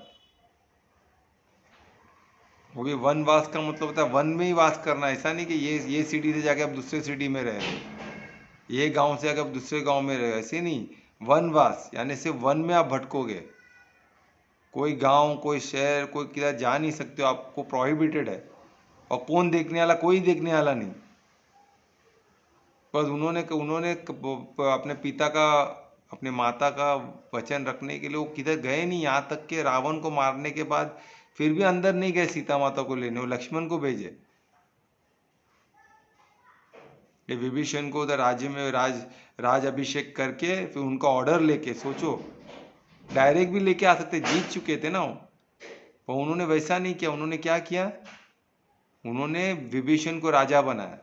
वो भी वनवास का मतलब होता है वन में ही वास करना, ऐसा नहीं कि ये सिटी से जाके आप दूसरे सिटी में रहे, ये गांव से जाके आप दूसरे गांव में रहे, ऐसे नहीं। वनवास यानी सिर्फ वन में आप भटकोगे, कोई गांव कोई शहर कोई किधर जा नहीं सकते हो, आपको प्रोहिबिटेड है। और कौन देखने वाला, कोई देखने वाला नहीं। बस उन्होंने अपने पिता का, अपने माता का वचन रखने के लिए वो किधर गए नहीं, यहाँ तक के रावण को मारने के बाद फिर भी अंदर नहीं गए सीता माता को लेने, वो लक्ष्मण को भेजे। ये विभीषण को उधर राज्य में राज अभिषेक करके फिर उनका ऑर्डर लेके, सोचो डायरेक्ट भी लेके आ सकते, जीत चुके थे ना वो, पर उन्होंने वैसा नहीं किया। उन्होंने क्या किया, उन्होंने विभीषण को राजा बनाया,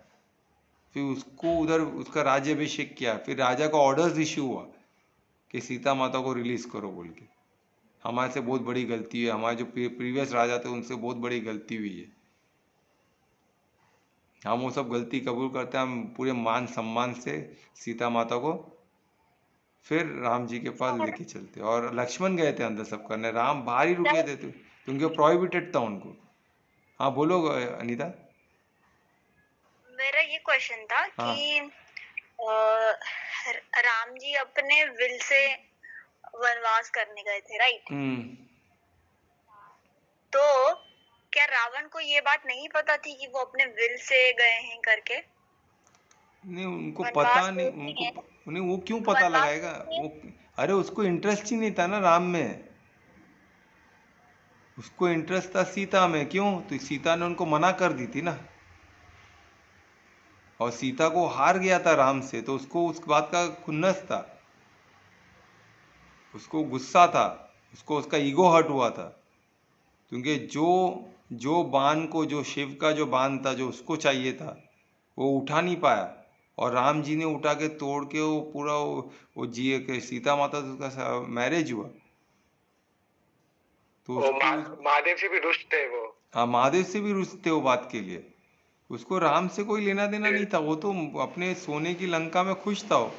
फिर उसको उधर उसका राज्य अभिषेक किया, फिर राजा का ऑर्डर्स इश्यू हुआ कि सीता माता को रिलीज करो बोल के। हमारे से बहुत बड़ी गलती है, हमारे जो प्रीवियस राजा थे उनसे बहुत बड़ी गलती हुई है। हम वो सब गलती कबूल करते हैं, हम पूरे मान सम्मान से सीता माता को फिर राम जी के पास लेके चलते। और लक्ष्मण गए थे अंदर सब करने, राम बाहर ही रुके थे, क्योंकि प्रोहिबिटेड था उनको। हाँ बोलो अनीता। मेरा ये क्वेश्चन था हाँ। कि राम जी अपने विल से वनवास करने गए थे, राइट? तो क्या रावण को ये बात नहीं पता थी कि वो अपने विल से गए हैं करके? नहीं उनको पता नहीं, उनको नहीं, वो क्यों पता लगाएगा वो, अरे उसको इंटरेस्ट ही नहीं था ना राम में, उसको इंटरेस्ट था सीता में। क्यों, तो सीता ने उनको मना कर दी थी ना, और सीता को हार गया था राम से, तो उसको उस बात का खुन्नस था, उसको गुस्सा था, उसको उसका ईगो हर्ट हुआ था। क्योंकि जो बाण को, जो शिव का जो बाण था जो उसको चाहिए था, वो उठा नहीं पाया, और राम जी ने उठा के तोड़ के वो पूरा वो जिए के सीता माता से उसका मैरिज हुआ। तो महादेव से भी रुष्ट थे वो। हाँ, महादेव से भी रुष्ट थे वो बात के लिए। उसको राम से कोई लेना देना नहीं था, वो तो अपने सोने की लंका में खुश था वो,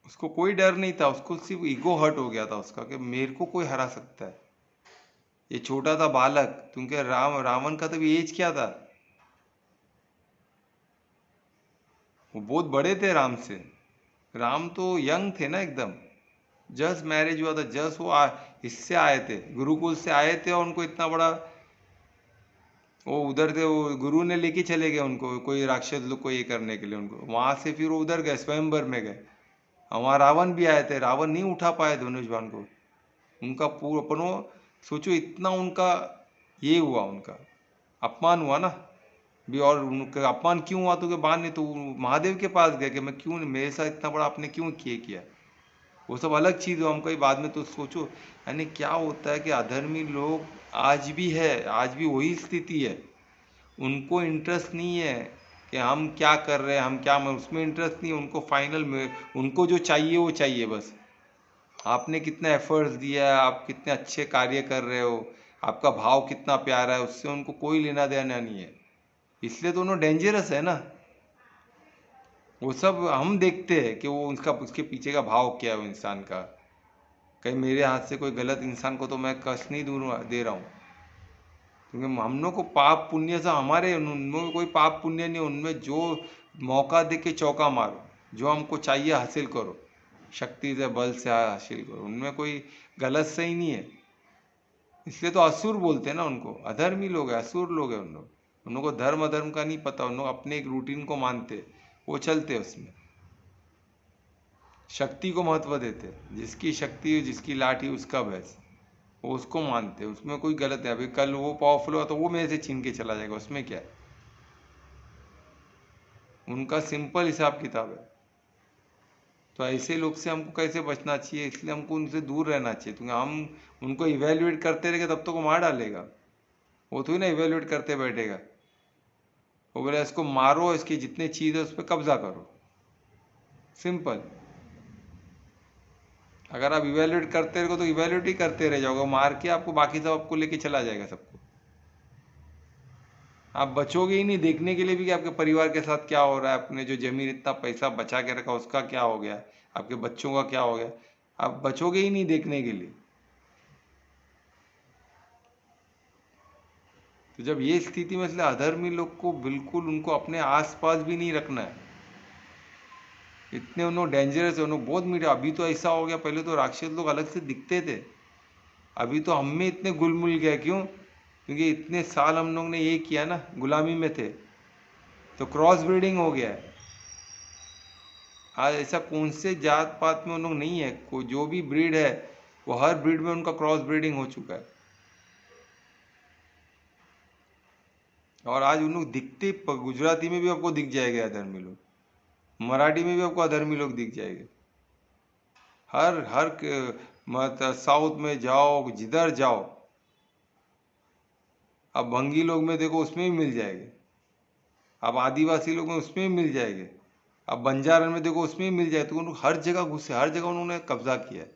उसको कोई डर नहीं था। उसको सिर्फ ईगो हर्ट हो गया था उसका कि मेरे को कोई हरा सकता है। ये छोटा था बालक, क्योंकि रावण का तभी एज क्या था, वो बहुत बड़े थे राम से। राम तो यंग थे ना एकदम, जस्ट मैरिज हुआ था, जस्ट वो इससे आए थे, गुरुकुल से आए थे, और उनको इतना बड़ा वो उधर थे, वो गुरु ने लेके चले गए उनको, कोई राक्षस लोग को ये करने के लिए उनको, वहां से फिर वो उधर गए, स्वयंवर में गए। वहाँ रावण भी आए थे, रावण नहीं उठा पाए धनुष बाण को, उनका पूरा अपनो सोचो इतना उनका ये हुआ, उनका अपमान हुआ ना भी। और उनका अपमान क्यों हुआ तो बाण ने तो महादेव के पास गए कि मैं क्यों, मेरे साथ इतना बड़ा आपने क्यों किया। वो सब अलग चीज़ हो, हम कहीं बाद में तो सोचो, यानी क्या होता है कि अधर्मी लोग आज भी है, आज भी वही स्थिति है। उनको इंटरेस्ट नहीं है कि हम क्या कर रहे हैं, हम क्या, उसमें इंटरेस्ट नहीं है उनको। फाइनल में उनको जो चाहिए वो चाहिए बस। आपने कितना एफर्ट्स दिया है, आप कितने अच्छे कार्य कर रहे हो, आपका भाव कितना प्यारा है, उससे उनको कोई लेना देना नहीं है। इसलिए तो उन्होंने डेंजरस है ना। वो सब हम देखते हैं कि वो उसके पीछे का भाव क्या है वो इंसान का। कहीं मेरे हाथ से कोई गलत इंसान को तो मैं कष्ट नहीं दे रहा हूँ, क्योंकि हम लोग को पाप पुण्य से हमारे, उनमें कोई पाप पुण्य नहीं। उनमें जो मौका दे के चौका मारो, जो हमको चाहिए हासिल करो, शक्ति से बल से हासिल करो, उनमें कोई गलत सही नहीं है। इसलिए तो असुर बोलते हैं ना उनको, अधर्मी लोग है, असुर लोग है उन लोग। उन लोगों को धर्म अधर्म का नहीं पता, उन लोग अपने एक रूटीन को मानते, वो चलते उसमें, शक्ति को महत्व देते। जिसकी शक्ति, जिसकी लाठी उसका भैंस, वो उसको मानते, उसमें कोई गलत है। अभी कल वो पावरफुल हुआ तो वो मेरे से छीन के चला जाएगा, उसमें क्या है। उनका सिंपल हिसाब किताब है। तो ऐसे लोग से हमको कैसे बचना चाहिए, इसलिए हमको उनसे दूर रहना चाहिए, क्योंकि हम उनको इवेल्युएट करते रहेंगे तब तो वो मार डालेगा। वो थोड़ी ना इवेल्युएट करते बैठेगा, वो बोले इसको मारो, इसकी जितनी चीज़ है उस पर कब्जा करो, सिंपल। अगर आप इवेल्युएट करते रहो तो इवेल्युएट ही करते रह जाओगे, मार के आपको बाकी सब आपको लेके चला जाएगा सबको। आप बचोगे ही नहीं देखने के लिए भी कि आपके परिवार के साथ क्या हो रहा है, आपने जो जमीन इतना पैसा बचा के रखा उसका क्या हो गया, आपके बच्चों का क्या हो गया, आप बचोगे ही नहीं देखने के लिए। तो जब ये स्थिति में, इसलिए अधर्मी लोग को बिल्कुल उनको अपने आसपास भी नहीं रखना है। इतने उन्होंने डेंजरस है, उन्होंने बहुत मीठा। अभी तो ऐसा हो गया, पहले तो राक्षस लोग अलग से दिखते थे, अभी तो हम में इतने घुल मिल गए। क्यों? क्योंकि इतने साल हम लोग ने ये किया ना, गुलामी में थे, तो क्रॉस ब्रीडिंग हो गया है। आज ऐसा कौन से जात पात में उन लोग नहीं है, को जो भी ब्रीड है वो हर ब्रीड में उनका क्रॉस ब्रीडिंग हो चुका है। और आज उन लोग दिखते, गुजराती में भी आपको दिख जाएगा अधर्मी लोग, मराठी में भी आपको अधर्मी लोग दिख जाएंगे। हर मतलब साउथ में जाओ, जिधर जाओ, अब भंगी लोग में देखो उसमें भी मिल जाएंगे, अब आदिवासी लोग में उसमें भी मिल जाएंगे, अब बंजारन में देखो उसमें भी मिल जाए। तो हर जगह घुसे, हर जगह उन्होंने कब्जा किया है,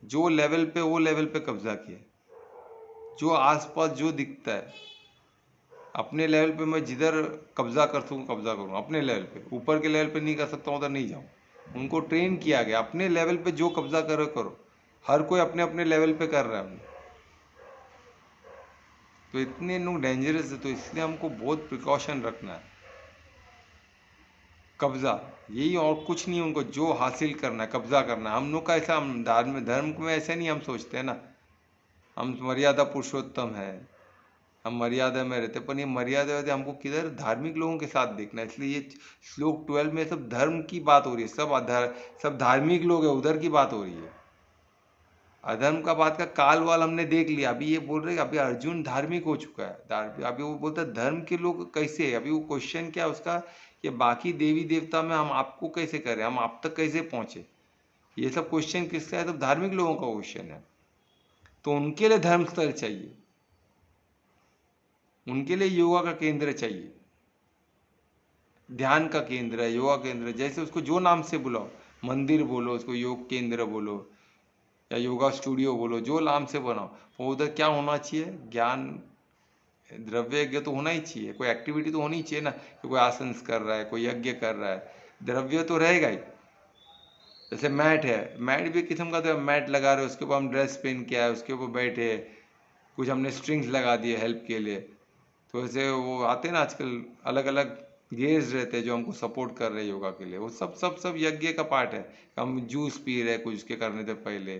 जो लेवल पे वो लेवल पे कब्जा किया। जो आसपास जो दिखता है अपने लेवल पे, मैं जिधर कब्जा कर सकूँ कब्जा करूँ अपने लेवल पे, ऊपर के लेवल पे नहीं कर सकता उधर नहीं जाऊँ। उनको ट्रेन किया गया अपने लेवल पे, जो कब्जा करो करो। हर कोई अपने अपने लेवल पे कर रहा है। तो इतने लोग डेंजरस है, तो इसलिए हमको बहुत प्रिकॉशन रखना है। कब्जा यही और कुछ नहीं, उनको जो हासिल करना है कब्जा करना है। हम लोग का ऐसा, हम धर्म में ऐसे नहीं हम सोचते हैं ना, हम मर्यादा पुरुषोत्तम है, हम मर्यादा में रहते, पर ये मर्यादा हमको किधर धार्मिक लोगों के साथ देखना है। इसलिए ये श्लोक 12 में सब धर्म की बात हो रही है, सब धार्मिक लोग है, उधर की बात हो रही है। अधर्म का बात का काल वाल हमने देख लिया। अभी ये बोल रहे अभी अर्जुन धार्मिक हो चुका है, अभी वो बोलता है धर्म के लोग कैसे। अभी वो क्वेश्चन क्या है उसका, कि बाकी देवी देवता में हम आपको कैसे करें, हम आप तक कैसे पहुंचे। ये सब क्वेश्चन किसका है? तो धार्मिक लोगों का क्वेश्चन है। तो उनके लिए धर्म स्थल चाहिए, उनके लिए योगा का केंद्र चाहिए, ध्यान का केंद्र है, योगा केंद्र, जैसे उसको जो नाम से बुलाओ, मंदिर बोलो, उसको योग केंद्र बोलो या योगा स्टूडियो बोलो, जो नाम से बनाओ। वो उधर क्या होना चाहिए? ज्ञान द्रव्य यज्ञ तो होना ही चाहिए, कोई एक्टिविटी तो होनी चाहिए ना, कि कोई आसन कर रहा है, कोई यज्ञ कर रहा है, द्रव्य तो रहेगा ही। जैसे मैट है, मैट भी किस्म का, तो मैट लगा रहे हो, उसके ऊपर हम ड्रेस पहन के आए, उसके ऊपर बैठे, कुछ हमने स्ट्रिंग्स लगा दिए हेल्प के लिए। तो ऐसे वो आते हैं ना आजकल अलग अलग गेयर्स रहते हैं जो हमको सपोर्ट कर रहे हैं योगा के लिए, वो सब सब सब यज्ञ का पार्ट है। हम जूस पी रहे कुछ के करने से पहले,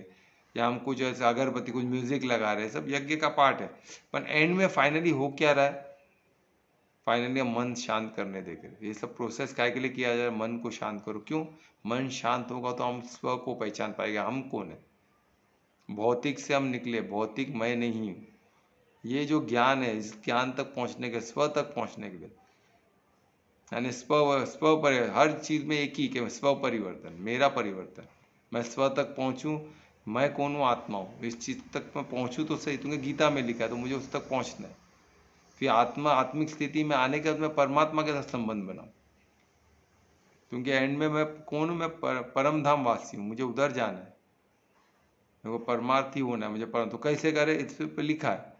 या हम कुछ ऐसे अगरबत्ती कुछ म्यूजिक लगा रहे हैं, सब यज्ञ का पार्ट है। पर एंड में फाइनली हो क्या रहा है, फाइनली हम मन शांत करने देंगे। ये सब प्रोसेस काय के लिए किया जाए, मन को शांत करो। क्यों? मन शांत होगा तो हम स्व को पहचान पाएंगे, हम कौन है। भौतिक से हम निकले, भौतिक मैं नहीं हूँ। ये जो ज्ञान है, इस ज्ञान तक पहुँचने के, स्व तक पहुँचने के लिए, यानी स्व पर हर चीज़ में एक ही के स्व परिवर्तन, मेरा परिवर्तन। मैं स्व तक पहुँचूँ, मैं कौन हूँ, आत्मा हूँ। इस चीज़ तक मैं पहुँचूँ तो सही, तुमने गीता में लिखा है, तो मुझे उस तक पहुँचना है। फिर आत्मिक स्थिति में आने के बाद मैं परमात्मा के साथ संबंध बनाऊँ, क्योंकि एंड में मैं कौन हूँ, मैं परम धाम वासी हूँ, मुझे उधर जाना है, मेरे को परमार्थी होना है मुझे। परम तो कैसे करे, इस पर लिखा है,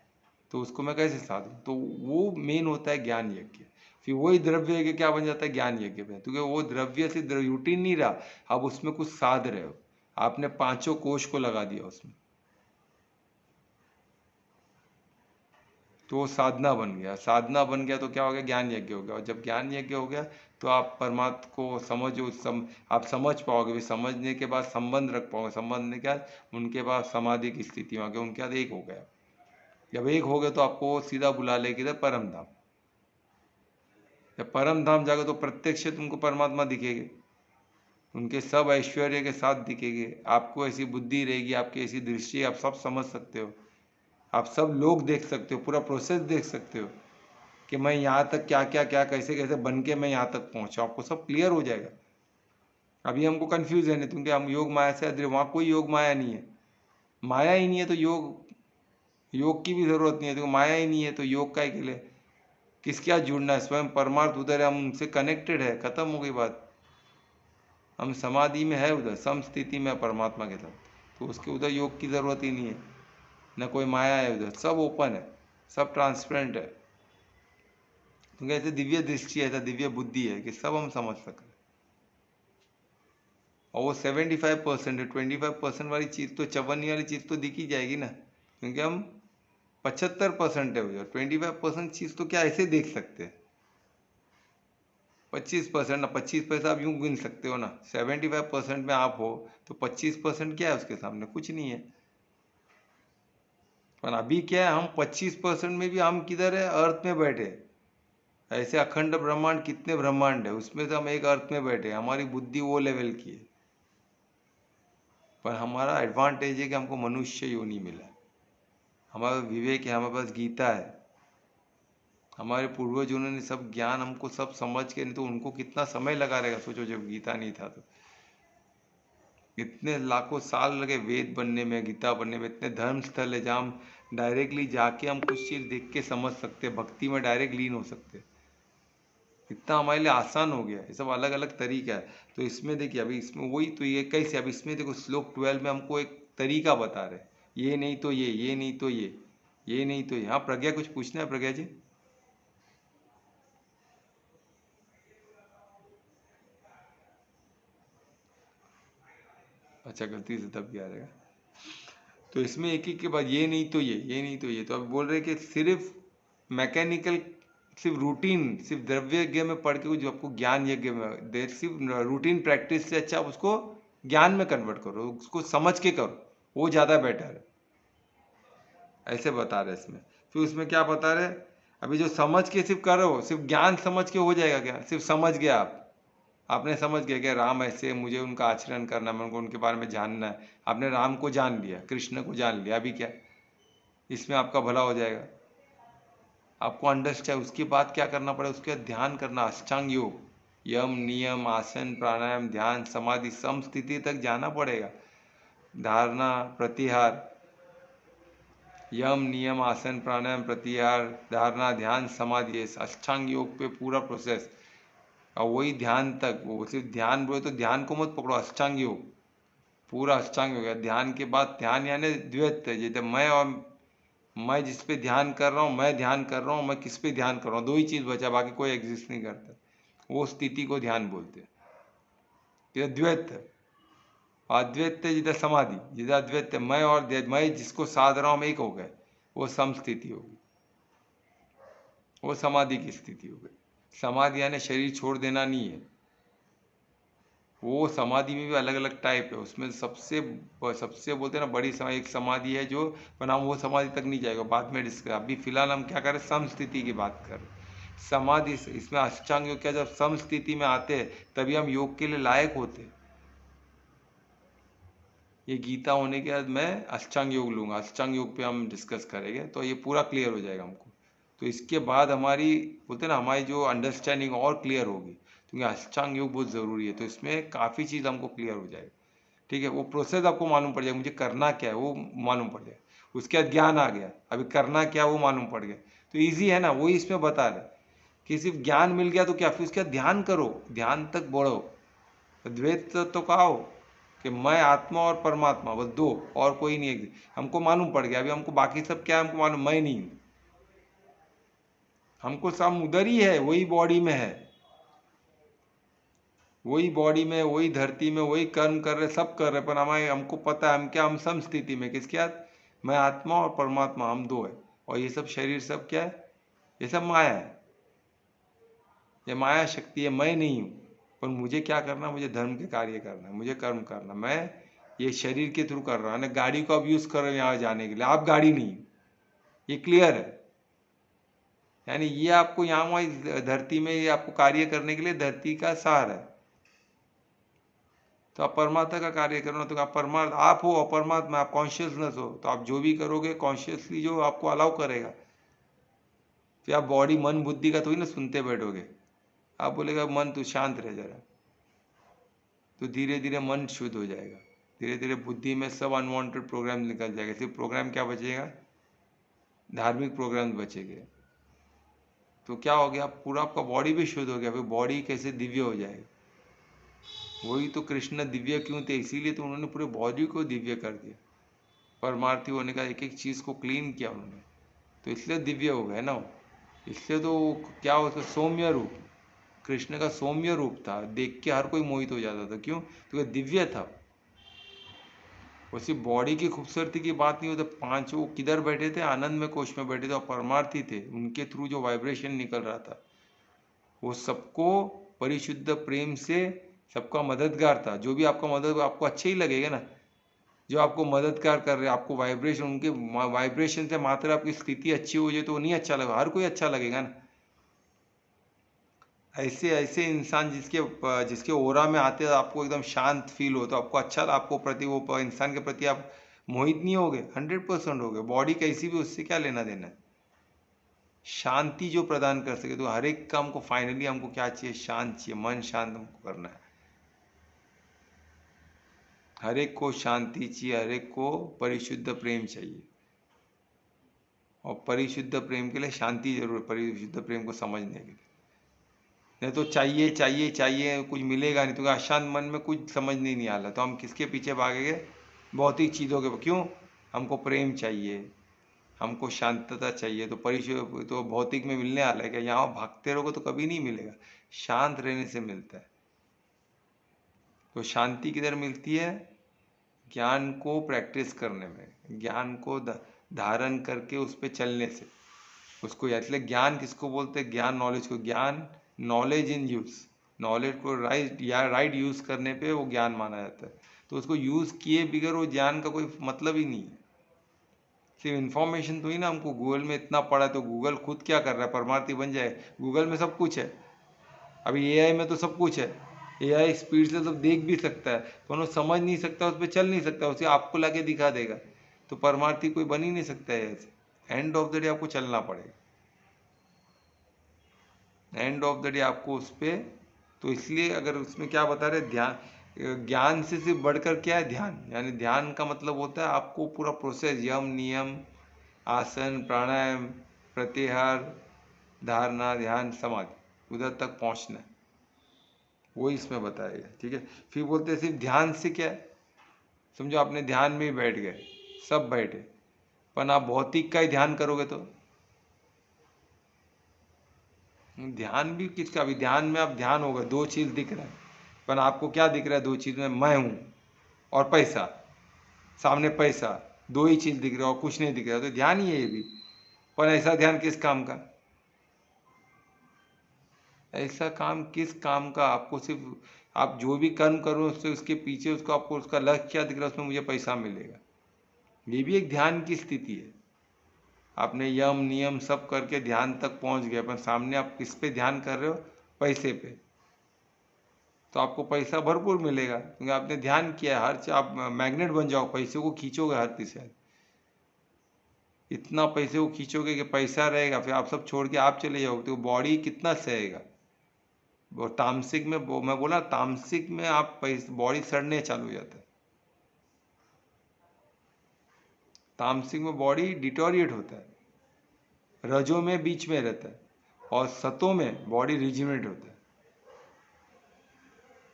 तो उसको मैं कैसे साधूँ। तो वो मेन होता है ज्ञान यज्ञ। फिर वही द्रव्य यज्ञ क्या बन जाता है, ज्ञान यज्ञ पे, क्योंकि वो द्रव्य से रूटीन नहीं रहा, अब उसमें कुछ साध रहे हो, आपने पांचों कोश को लगा दिया उसमें, तो वो साधना बन गया। साधना बन गया तो क्या हो गया, ज्ञान यज्ञ हो गया। और जब ज्ञान यज्ञ हो गया तो आप परमात्मा को समझो, आप समझ पाओगे। भी समझने के बाद संबंध रख पाओगे, संबंध के बाद उनके बाद समाधि की स्थिति में आ गए, उनके बाद एक हो गया। जब एक हो गए तो आपको सीधा बुला ले किधर, परम धाम। जब परम धाम जाओगे तो प्रत्यक्ष तुमको परमात्मा दिखेंगे, उनके सब ऐश्वर्य के साथ दिखेंगे। आपको ऐसी बुद्धि रहेगी, आपकी ऐसी दृष्टि, आप सब समझ सकते हो, आप सब लोग देख सकते हो, पूरा प्रोसेस देख सकते हो कि मैं यहाँ तक क्या क्या क्या कैसे कैसे बन के मैं यहाँ तक पहुँचा। आपको सब क्लियर हो जाएगा। अभी हमको कन्फ्यूजन है, क्योंकि हम योग माया से अदृश्य, वहाँ कोई योग माया नहीं है। माया ही नहीं है तो योग की भी जरूरत नहीं है। तो माया ही नहीं है तो योग का के लिए किसके साथ जुड़ना है, स्वयं परमार्थ उधर है, हम उनसे कनेक्टेड है, खत्म हो गई बात। हम समाधि में है, उधर सम स्थिति में परमात्मा के साथ, तो उसके उधर योग की जरूरत ही नहीं है, न कोई माया है उधर, सब ओपन है, सब ट्रांसपेरेंट है। क्योंकि ऐसे दिव्य दृष्टि है, ऐसा दिव्य बुद्धि है कि सब हम समझ सकते हैं। और वो 75% है, 25% वाली चीज़ तो, चवन्नी वाली चीज़ तो दिख ही जाएगी ना, क्योंकि हम 75% है उधर। 25% चीज़ तो क्या ऐसे देख सकते हैं, 25% ना, 25% आप यूं गिन सकते हो ना। 75% में आप हो तो 25% क्या है उसके सामने, कुछ नहीं है। पर अभी क्या है, हम 25% में भी हम किधर है, अर्थ में बैठे। ऐसे अखंड ब्रह्मांड कितने ब्रह्मांड है, उसमें से हम एक अर्थ में बैठे। हमारी बुद्धि वो लेवल की है, पर हमारा एडवांटेज है कि हमको मनुष्य योनि मिला, हमारा विवेक है, हमारे पास गीता है। हमारे पूर्वजों ने सब ज्ञान हमको सब समझ के, नहीं तो उनको कितना समय लगा रहेगा, सोचो जब गीता नहीं था तो इतने लाखों साल लगे वेद बनने में, गीता बनने में। इतने धर्म स्थल है जहाँ हम डायरेक्टली जाके हम कुछ चीज़ देख के समझ सकते, भक्ति में डायरेक्ट लीन हो सकते। इतना हमारे लिए आसान हो गया, ये सब अलग अलग तरीका है। तो इसमें देखिए, अभी इसमें वही तो ये कैसे, अब इसमें देखो श्लोक 12 में हमको एक तरीका बता रहे, ये नहीं तो ये नहीं तो ये नहीं तो ये। हाँ प्रज्ञा, कुछ पूछना है प्रज्ञा जी? अच्छा, गलती से तब क्या रहेगा। तो इसमें एक एक के बाद ये नहीं तो ये नहीं तो ये। तो अब बोल रहे कि सिर्फ मैकेनिकल, सिर्फ रूटीन, सिर्फ द्रव्य यज्ञ में पढ़ के जो आपको ज्ञान यज्ञ में दे, सिर्फ रूटीन प्रैक्टिस से अच्छा आप उसको ज्ञान में कन्वर्ट करो, उसको समझ के करो, वो ज़्यादा बेटर है। ऐसे बता रहे इसमें। फिर उसमें क्या बता रहे, अभी जो समझ के सिर्फ करो, सिर्फ ज्ञान समझ के हो जाएगा क्या? सिर्फ समझ गया आपने समझ गया कि राम ऐसे, मुझे उनका आचरण करना, मेरे को उनके बारे में जानना है। आपने राम को जान लिया, कृष्ण को जान लिया, अभी क्या इसमें आपका भला हो जाएगा। आपको अंडरस्टैंड, उसके बाद क्या करना पड़ेगा, उसके बाद ध्यान करना, अष्टांग योग, यम नियम आसन प्राणायाम ध्यान समाधि सम स्थिति तक जाना पड़ेगा। धारणा प्रत्याहार, यम नियम आसन प्राणायाम प्रत्याहार धारणा ध्यान समाधि, अष्टांग योग पे पूरा प्रोसेस। और वही ध्यान तक, वो सिर्फ ध्यान बोले तो ध्यान को मत पकड़ो, अष्टांग योग पूरा अष्टांग योग है। ध्यान के बाद ध्यान यानी द्वैत है, जैसे मैं जिस पे ध्यान कर रहा हूँ, मैं ध्यान कर रहा हूँ, मैं किस पे ध्यान कर रहा हूँ, दो ही चीज़ बचा, बाकी कोई एग्जिस्ट नहीं करता। वो स्थिति को ध्यान बोलते हैं। ये द्वैत है। अद्वैत जिधर समाधि, जिधर अद्वैत मैं और मैं जिसको साध रहा हूँ, एक हो गए, वो सम स्थिति होगी, वो समाधि की स्थिति हो गई। समाधि यानी शरीर छोड़ देना नहीं है। वो समाधि में भी अलग अलग टाइप है, उसमें सबसे बोलते हैं ना बड़ी समाधि एक समाधि है जो, पर हम वो समाधि तक नहीं जाएगा, बाद में डिस्कस। अभी फिलहाल हम क्या करें, समस्थिति की बात करें। समाधि इसमें अष्टांग योग क्या, जब समस्थिति में आते हैं तभी हम योग के लिए लायक होते हैं। ये गीता होने के बाद मैं अष्टांग योग लूंगा, अष्टांग योग पे हम डिस्कस करेंगे, तो ये पूरा क्लियर हो जाएगा हमको। तो इसके बाद हमारी बोलते हैं ना हमारी जो अंडरस्टैंडिंग और क्लियर होगी, क्योंकि अष्टांग योग बहुत ज़रूरी है। तो इसमें काफ़ी चीज़ हमको क्लियर हो जाएगी, ठीक है। वो प्रोसेस आपको मालूम पड़ जाएगा, मुझे करना क्या है वो मालूम पड़ जाए। उसके बाद ज्ञान आ गया, अभी करना क्या वो मालूम पड़ गया, तो ईजी है ना, वही इसमें बता रहे कि सिर्फ ज्ञान मिल गया तो क्या, फिर उसके बाद ध्यान करो, ध्यान तक बढ़ो, द्वैत तो कहो कि मैं आत्मा और परमात्मा बस दो, और कोई नहीं है। हमको मालूम पड़ गया, अभी हमको बाकी सब क्या है हमको मालूम, मैं नहीं हूँ, हमको सब उधर ही है, वही बॉडी में है, वही बॉडी में, वही धरती में, वही कर्म कर रहे, सब कर रहे, पर हमारे हमको पता है हम क्या, हम सम स्थिति में, किसके साथ, मैं आत्मा और परमात्मा हम दो है, और ये सब शरीर सब क्या है, ये सब माया है, ये माया शक्ति है, मैं नहीं हूँ। पर मुझे क्या करना, मुझे धर्म के कार्य करना है, मुझे कर्म करना, मैं ये शरीर के थ्रू कर रहा हूँ ना, गाड़ी को अब यूज कर रहे हो यहाँ जाने के लिए, आप गाड़ी नहीं, ये क्लियर है। यानी ये आपको यहाँ वहाँ धरती में ये आपको कार्य करने के लिए धरती का सहारा है। तो आप परमात्मा का कार्य करो ना, तो आप परमात्मा आप हो, और परमात्मा आप कॉन्शियसनेस हो, तो आप जो भी करोगे कॉन्शियसली जो आपको अलाउ करेगा। फिर आप बॉडी मन बुद्धि का तो ही ना सुनते बैठोगे, आप बोलेगा मन तू शांत रह जरा, तो धीरे धीरे मन शुद्ध हो जाएगा, धीरे धीरे बुद्धि में सब अनवांटेड प्रोग्राम निकल जाएगा। सिर्फ प्रोग्राम क्या बचेगा, धार्मिक प्रोग्राम बचेंगे। तो क्या हो गया, पूरा आपका बॉडी भी शुद्ध हो गया, फिर बॉडी कैसे दिव्य हो जाएगा। वही तो कृष्ण दिव्य क्यों थे, इसीलिए तो उन्होंने पूरे बॉडी को दिव्य कर दिया, परमार्थी होने का एक एक चीज़ को क्लीन किया उन्होंने, तो इसलिए दिव्य हो गए ना। इसलिए तो क्या हो, सौम्य रूप, कृष्ण का सौम्य रूप था, देख के हर कोई मोहित हो जाता था, क्यों, क्योंकि दिव्य था। वो सिर्फ बॉडी की खूबसूरती की बात नहीं होती, पांचों किधर बैठे थे, आनंद में कोश में बैठे थे, और परमार्थी थे, उनके थ्रू जो वाइब्रेशन निकल रहा था वो सबको परिशुद्ध प्रेम से सबका मददगार था। जो भी आपका मदद, आपको अच्छे ही लगेगा ना, जो आपको मददगार कर रहे हैं, आपको वाइब्रेशन, उनके वाइब्रेशन से मात्र आपकी स्थिति अच्छी हो जाए तो नहीं अच्छा लगेगा, हर कोई अच्छा लगेगा ना। ऐसे ऐसे इंसान जिसके ओरा में आते हैं आपको एकदम शांत फील हो, तो आपको अच्छा, आपको प्रति वो इंसान के प्रति आप मोहित नहीं होगे, 100% होगे। बॉडी कैसी भी, उससे क्या लेना देना है, शांति जो प्रदान कर सके। तो हर एक काम को फाइनली हमको क्या चाहिए, शांत चाहिए, मन शांत हमको करना है, हर एक को शांति चाहिए, हर एक को परिशुद्ध प्रेम चाहिए, और परिशुद्ध प्रेम के लिए शांति जरूर है, परिशुद्ध प्रेम को समझने के लिए। नहीं तो चाहिए चाहिए चाहिए, कुछ मिलेगा नहीं, तो अशांत मन में कुछ समझ नहीं आ रहा, तो हम किसके पीछे भागेंगे, भौतिक चीज़ों के। क्यों, हमको प्रेम चाहिए, हमको शांतता चाहिए, तो परिशुद्ध तो भौतिक में मिलने वाला है क्या, यहाँ भागते रहोगे तो कभी नहीं मिलेगा, शांत रहने से मिलता है। तो शांति किधर मिलती है, ज्ञान को प्रैक्टिस करने में, ज्ञान को धारण करके उस पर चलने से, उसको, इसलिए ज्ञान किसको बोलते हैं, ज्ञान नॉलेज को, ज्ञान नॉलेज इन यूज, नॉलेज को राइट यूज करने पे वो ज्ञान माना जाता है। तो उसको यूज किए बगैर वो ज्ञान का कोई मतलब ही नहीं है। सिर्फ इन्फॉर्मेशन तो ही ना, हमको गूगल में इतना पड़ा, तो गूगल खुद क्या कर रहा है, परमार्थी बन जाए, गूगल में सब कुछ है। अभी एआई में तो सब कुछ है, एआई स्पीड से सब देख भी सकता है, तो उन्हें समझ नहीं सकता, उस पर चल नहीं सकता, उसे आपको लाके दिखा देगा। तो परमार्थी कोई बन ही नहीं सकता है ऐसे, एंड ऑफ द डे आपको चलना पड़ेगा, एंड ऑफ द डे आपको उस पर। तो इसलिए अगर उसमें क्या बता रहे, ध्यान, ज्ञान से सिर्फ बढ़कर क्या है, ध्यान। यानी ध्यान का मतलब होता है आपको पूरा प्रोसेस, यम नियम, आसन, प्राणायाम, प्रत्याहार, धारणा, ध्यान, समाधि, उधर तक पहुंचना है, वो इसमें बताएगा, ठीक है। फिर बोलते हैं सिर्फ ध्यान से क्या है, समझो आपने ध्यान में ही बैठ गए, सब बैठे, पर आप भौतिक का ही ध्यान करोगे तो ध्यान भी किसका, भी ध्यान में आप ध्यान होगा, दो चीज दिख रहा है, पर आपको क्या दिख रहा है, दो चीज में, मैं हूं और पैसा, सामने पैसा, दो ही चीज दिख रहा है और कुछ नहीं दिख रहा, तो ध्यान ही है ये भी। पर ऐसा ध्यान किस काम का, ऐसा काम किस काम का? आपको सिर्फ आप जो भी कर्म करो उससे उसके पीछे उसको आपको उसका लक्ष्य क्या दिख रहा है, उसमें मुझे पैसा मिलेगा। ये भी एक ध्यान की स्थिति है। आपने यम नियम सब करके ध्यान तक पहुंच गए, पर सामने आप किस पे ध्यान कर रहे हो? पैसे पे। तो आपको पैसा भरपूर मिलेगा क्योंकि आपने ध्यान किया है। हर आप मैग्नेट बन जाओ, पैसे को खींचोगे हर दिशा। इतना पैसे को खींचोगे कि पैसा रहेगा, फिर आप सब छोड़ के आप चले जाओगे तो बॉडी कितना सहेगा? वो तामसिक में मैं बोला तामसिक में आप बॉडी सड़ने चालू हो जाता है। तामसिक में बॉडी डिटोरिएट होता है, रजो में बीच में रहता है, और सतों में बॉडी रिजिमेट होता है।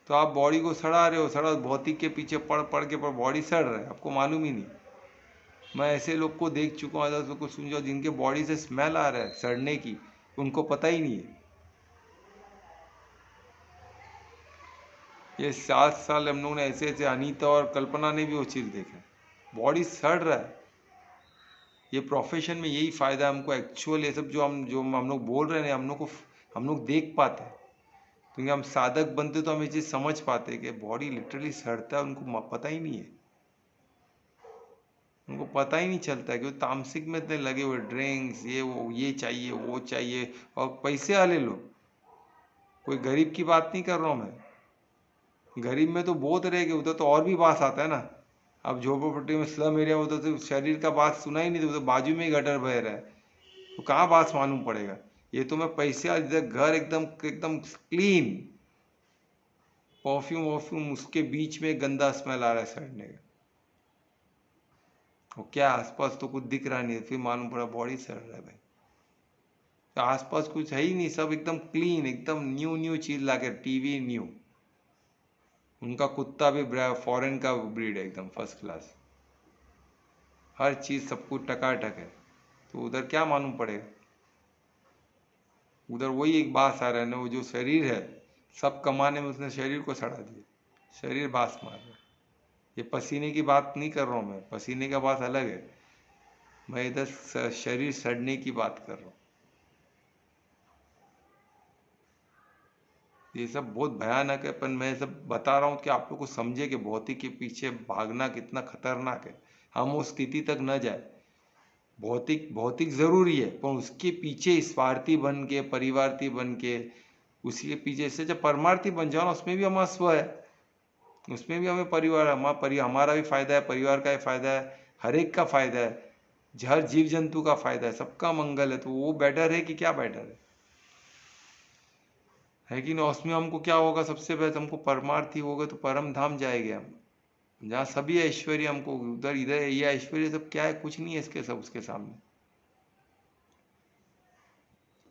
तो आप बॉडी को सड़ा रहे हो, सड़ा भौतिक के पीछे पड़ पड़ के बॉडी सड़ रहा है, आपको मालूम ही नहीं। मैं ऐसे लोग को देख चुका हूँ, ऐसे को सुन जाओ जिनके बॉडी से स्मेल आ रहा है सड़ने की, उनको पता ही नहीं है। ये 7 साल हम लोगों ने ऐसे ऐसे, अनीता और कल्पना ने भी वो चीज़ देखा, बॉडी सड़ रहा है। ये प्रोफेशन में यही फायदा है हमको एक्चुअल, ये सब जो हम लोग बोल रहे हैं हम लोग देख पाते हैं, क्योंकि हम साधक बनते तो हम ये चीज़ समझ पाते कि बॉडी लिटरली सड़ता है, उनको पता ही नहीं है। उनको पता ही नहीं चलता है कि वो तामसिक में इतने लगे हुए, ड्रिंक्स ये वो, ये चाहिए वो चाहिए, और पैसे वाले लोग। कोई गरीब की बात नहीं कर रहा हूँ मैं, गरीब में तो बहुत रहेगी, उधर तो और भी बास आता है ना। अब झोपड़पट्टी में स्लम एरिया होता तो शरीर का बात सुना ही नहीं, तो बाजू में ही गटर बह रहा है, तो कहाँ बात मालूम पड़ेगा? ये तो मैं पैसे इधर घर एकदम एकदम क्लीन, परफ्यूम वॉफ्यूम, उसके बीच में गंदा स्मेल आ रहा है सड़ने का। वो क्या आसपास तो कुछ दिख रहा नहीं है, फिर मालूम पड़ा बॉडी सड़ रहा है भाई। तो आसपास कुछ है ही नहीं, सब एकदम क्लीन, एकदम न्यू न्यू चीज लाके, टीवी न्यू, उनका कुत्ता भी फॉरेन का ब्रीड है, एकदम फर्स्ट क्लास, हर चीज सब कुछ टकाटक है। तो उधर क्या मालूम पड़ेगा? उधर वही एक बात आ रहा है ना, वो जो शरीर है सब कमाने में उसने शरीर को सड़ा दिया, शरीर बास मार रहा है। ये पसीने की बात नहीं कर रहा हूँ मैं, पसीने का बात अलग है, मैं इधर शरीर सड़ने की बात कर रहा हूँ। ये सब बहुत भयानक है, पर मैं सब बता रहा हूँ कि आप लोग को समझे कि भौतिक के पीछे भागना कितना खतरनाक है। हम उस स्थिति तक न जाए। भौतिक भौतिक जरूरी है, पर उसके पीछे स्वार्थी बन के, परिवार्थी बन के, उसी के पीछे से जब परमार्थी बन जाओ ना, उसमें भी हमारा स्व है, उसमें भी हमें परिवार, हमारा भी फायदा है, परिवार का भी फायदा है, हर एक का फायदा है, हर जीव जंतु का फायदा है, सबका मंगल है। तो वो बेटर है कि क्या बेटर है कि नहीं? उसमें हमको क्या होगा? सबसे पहले हमको परमार्थी होगा तो परम धाम जाएंगे हम, जहाँ सभी ऐश्वर्य हमको, उधर इधर ये ऐश्वर्य सब क्या है? कुछ नहीं है इसके, सब उसके सामने,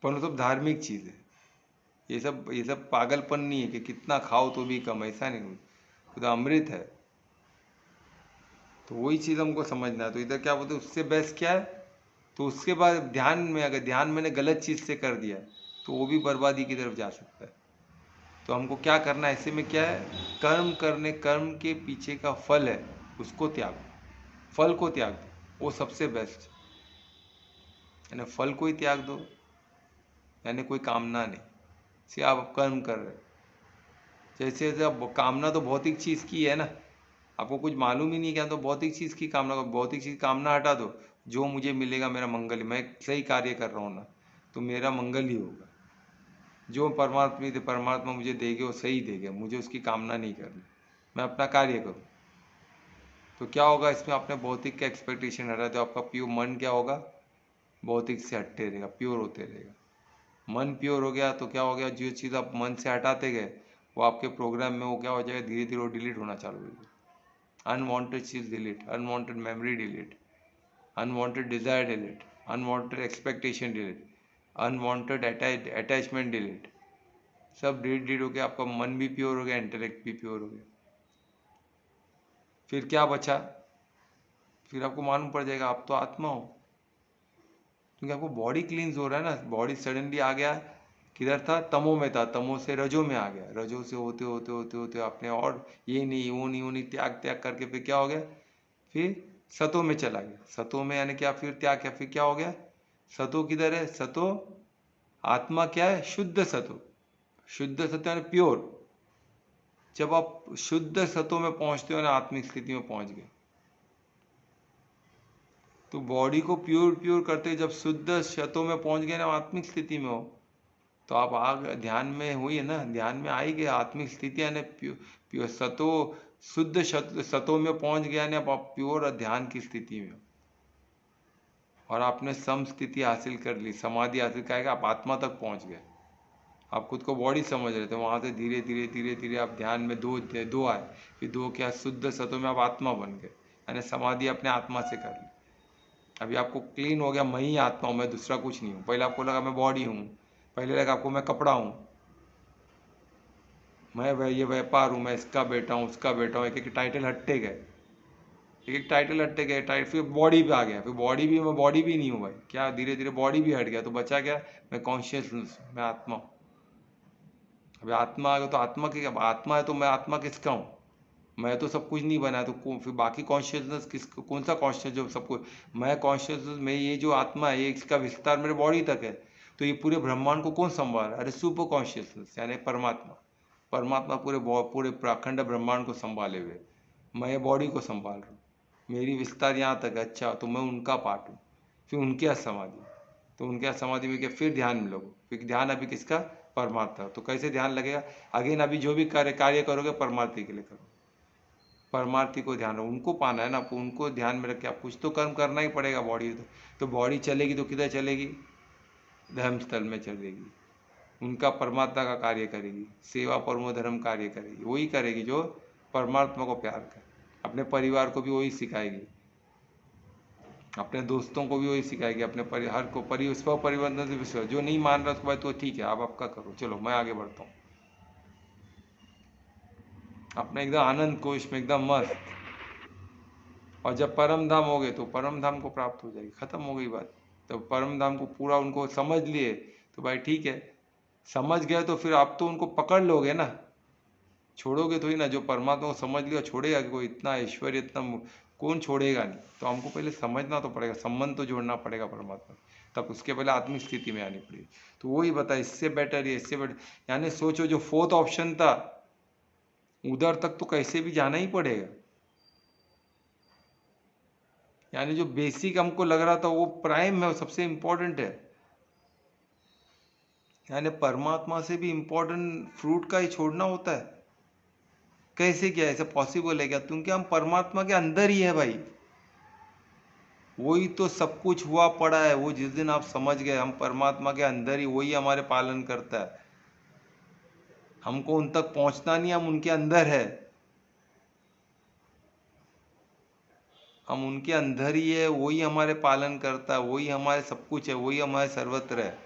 पर सब धार्मिक चीज है। ये सब पागलपन नहीं है कि कितना खाओ तो भी कम, ऐसा नहीं, वो तो अमृत है। तो वही चीज हमको समझना है। तो इधर क्या बोलते, उससे बेस्ट क्या है? तो उसके बाद ध्यान में, अगर ध्यान मैंने गलत चीज से कर दिया तो वो भी बर्बादी की तरफ जा सकता है। तो हमको क्या करना है? ऐसे में क्या है? कर्म करने, कर्म के पीछे का फल है उसको त्याग, फल को त्याग दो, वो सबसे बेस्ट। यानी फल को ही त्याग दो, यानी कोई कामना नहीं, सिर्फ आप कर्म कर रहे। जैसे अब कामना तो भौतिक चीज की है ना, आपको कुछ मालूम ही नहीं क्या, तो भौतिक चीज की कामना, भौतिक चीज कामना हटा दो, जो मुझे मिलेगा मेरा मंगल, मैं सही कार्य कर रहा हूँ ना तो मेरा मंगल ही होगा। जो परमात्मा मुझे देगे वो सही देगे, मुझे उसकी कामना नहीं करनी, मैं अपना कार्य करूँ। तो क्या होगा इसमें? आपने भौतिक का एक्सपेक्टेशन हटा दो, आपका प्योर मन क्या होगा? भौतिक से हटते रहेगा, प्योर होते रहेगा। मन प्योर हो गया तो क्या हो गया? जो चीज़ आप मन से हटाते गए वो आपके प्रोग्राम में वो क्या हो जाएगा? धीरे धीरे वो डिलीट होना चालू हो जाएगा। अनवांटेड चीज़ delete, unwanted memory delete, unwanted desire delete, unwanted expectation delete, unwanted attachment delete, सब डिलीट हो गया। आपका मन भी प्योर हो गया, इंटेलेक्ट भी प्योर हो गया। फिर क्या बचा? फिर आपको मालूम पड़ जाएगा आप तो आत्मा हो, क्योंकि आपको बॉडी क्लींस हो रहा है ना। बॉडी सडनली आ गया, किधर था? तमो में था, तमो से रजो में आ गया, रजो से होते होते होते होते आपने और ये नहीं वो नहीं वो नहीं त्याग त्याग करके फिर क्या हो गया? फिर सतो में चला गया। सतो में यानी क्या? फिर त्याग किया, फिर क्या हो गया? सतो किधर है? सतो आत्मा क्या है? शुद्ध सतो, शुद्ध सत्व यानी प्योर। जब आप शुद्ध सत्व में पहुंचते हो ना, आत्मिक स्थिति में पहुंच गए, तो बॉडी को प्योर प्योर करते जब शुद्ध सत्व में पहुंच गए ना, आत्मिक स्थिति में हो, तो आप आगे ध्यान में हुई है ना, ध्यान में आई गए आत्मिक स्थिति यानी प्योर सत्व, शुद्ध सत्व में पहुंच गया ना, आप प्योर ध्यान की स्थिति में हो और आपने सम स्थिति हासिल कर ली, समाधि हासिल करके आप आत्मा तक पहुंच गए। आप खुद को बॉडी समझ रहे थे, वहां से धीरे धीरे धीरे धीरे आप ध्यान में दो आए, फिर दो क्या शुद्ध सत्व में आप आत्मा बन गए, यानी समाधि अपने आत्मा से कर ली। अभी आपको क्लीन हो गया, मैं ही आत्मा हूँ, मैं दूसरा कुछ नहीं हूँ। पहले आपको लगा मैं बॉडी हूँ, पहले लगा आपको मैं कपड़ा हूँ, मैं ये व्यापार हूँ, मैं इसका बेटा हूँ, उसका बेटा हूँ, एक एक टाइटल हटते गए, एक एक टाइटल हटते गए, फिर बॉडी पे आ गया, फिर बॉडी भी, मैं बॉडी भी नहीं हूँ भाई, क्या धीरे धीरे बॉडी भी हट गया, तो बचा क्या, मैं कॉन्शियसनेस, मैं आत्मा हूँ। अभी आत्मा आ गया तो आत्मा की, आत्मा है तो मैं आत्मा किसका हूँ, मैं तो सब कुछ नहीं बना, तो फिर बाकी कॉन्शियसनेस किस, कौन सा कॉन्शियस जो सब कुछ, मैं कॉन्शियसनेस में, ये जो आत्मा है, ये इसका विस्तार मेरे बॉडी तक है, तो ये पूरे ब्रह्मांड को कौन संभाल रहा है, अरे सुपर कॉन्शियसनेस यानी परमात्मा। परमात्मा पूरे पूरे अखंड ब्रह्मांड को संभाले हुए, मैं ये बॉडी को संभाल रहा हूँ, मेरी विस्तार यहाँ तक है, अच्छा तो मैं उनका पार्ट हूँ। फिर उनके यहाँ समाधि, तो उनके यहाँ समाधि में क्या, फिर ध्यान में लगो, फिर ध्यान अभी किसका, परमात्मा। तो कैसे ध्यान लगेगा, अगेन अभी जो भी कार्य करोगे परमार्थी के लिए करो, परमार्थी को ध्यान रखो, उनको पाना है ना, उनको ध्यान में रख के आप कुछ तो कर्म करना ही पड़ेगा। बॉडी तो बॉडी चलेगी तो किधर चलेगी, धर्म स्थल में चलेगी, उनका परमात्मा का कार्य करेगी, सेवा परमो धर्म कार्य करेगी, वही करेगी जो परमात्मा को प्यार करे, अपने परिवार को भी वही सिखाएगी, अपने दोस्तों को भी वही सिखाएगी, अपने परिवार को स्व परिवर्तन से विश्वास, जो नहीं मान रहा उसको भाई तो ठीक है, आप आपका करो, चलो मैं आगे बढ़ता हूँ, अपने एकदम आनंद कोश में एकदम मस्त। और जब परम धाम हो गए तो परम धाम को प्राप्त हो जाएगी, खत्म हो गई बात। तो परम धाम को पूरा उनको समझ लिए तो भाई ठीक है, समझ गए तो फिर आप तो उनको पकड़ लोगे ना, छोड़ोगे थोड़ी ना। जो परमात्मा को समझ लिया छोड़ेगा कोई, इतना ऐश्वर्य इतना कौन छोड़ेगा नहीं। तो हमको पहले समझना तो पड़ेगा, संबंध तो जोड़ना पड़ेगा परमात्मा, तब उसके पहले आत्मिक स्थिति में आनी पड़ेगी। तो वही बता, इससे बेटर ये, इससे बेटर, यानी सोचो जो फोर्थ ऑप्शन था उधर तक तो कैसे भी जाना ही पड़ेगा, यानी जो बेसिक हमको लग रहा था वो प्राइम है, वो सबसे इंपॉर्टेंट है, यानी परमात्मा से भी इंपॉर्टेंट फ्रूट का ही छोड़ना होता है। कैसे, क्या ऐसा पॉसिबल है क्या, क्योंकि हम परमात्मा के अंदर ही है भाई, वही तो सब कुछ हुआ पड़ा है। वो जिस दिन आप समझ गए हम परमात्मा के अंदर ही, वही हमारे पालन करता है, हमको उन तक पहुंचना नहीं, हम उनके अंदर है, हम उनके अंदर ही है, वही हमारे पालन करता है, वही हमारे सब कुछ है, वही हमारे सर्वत्र है।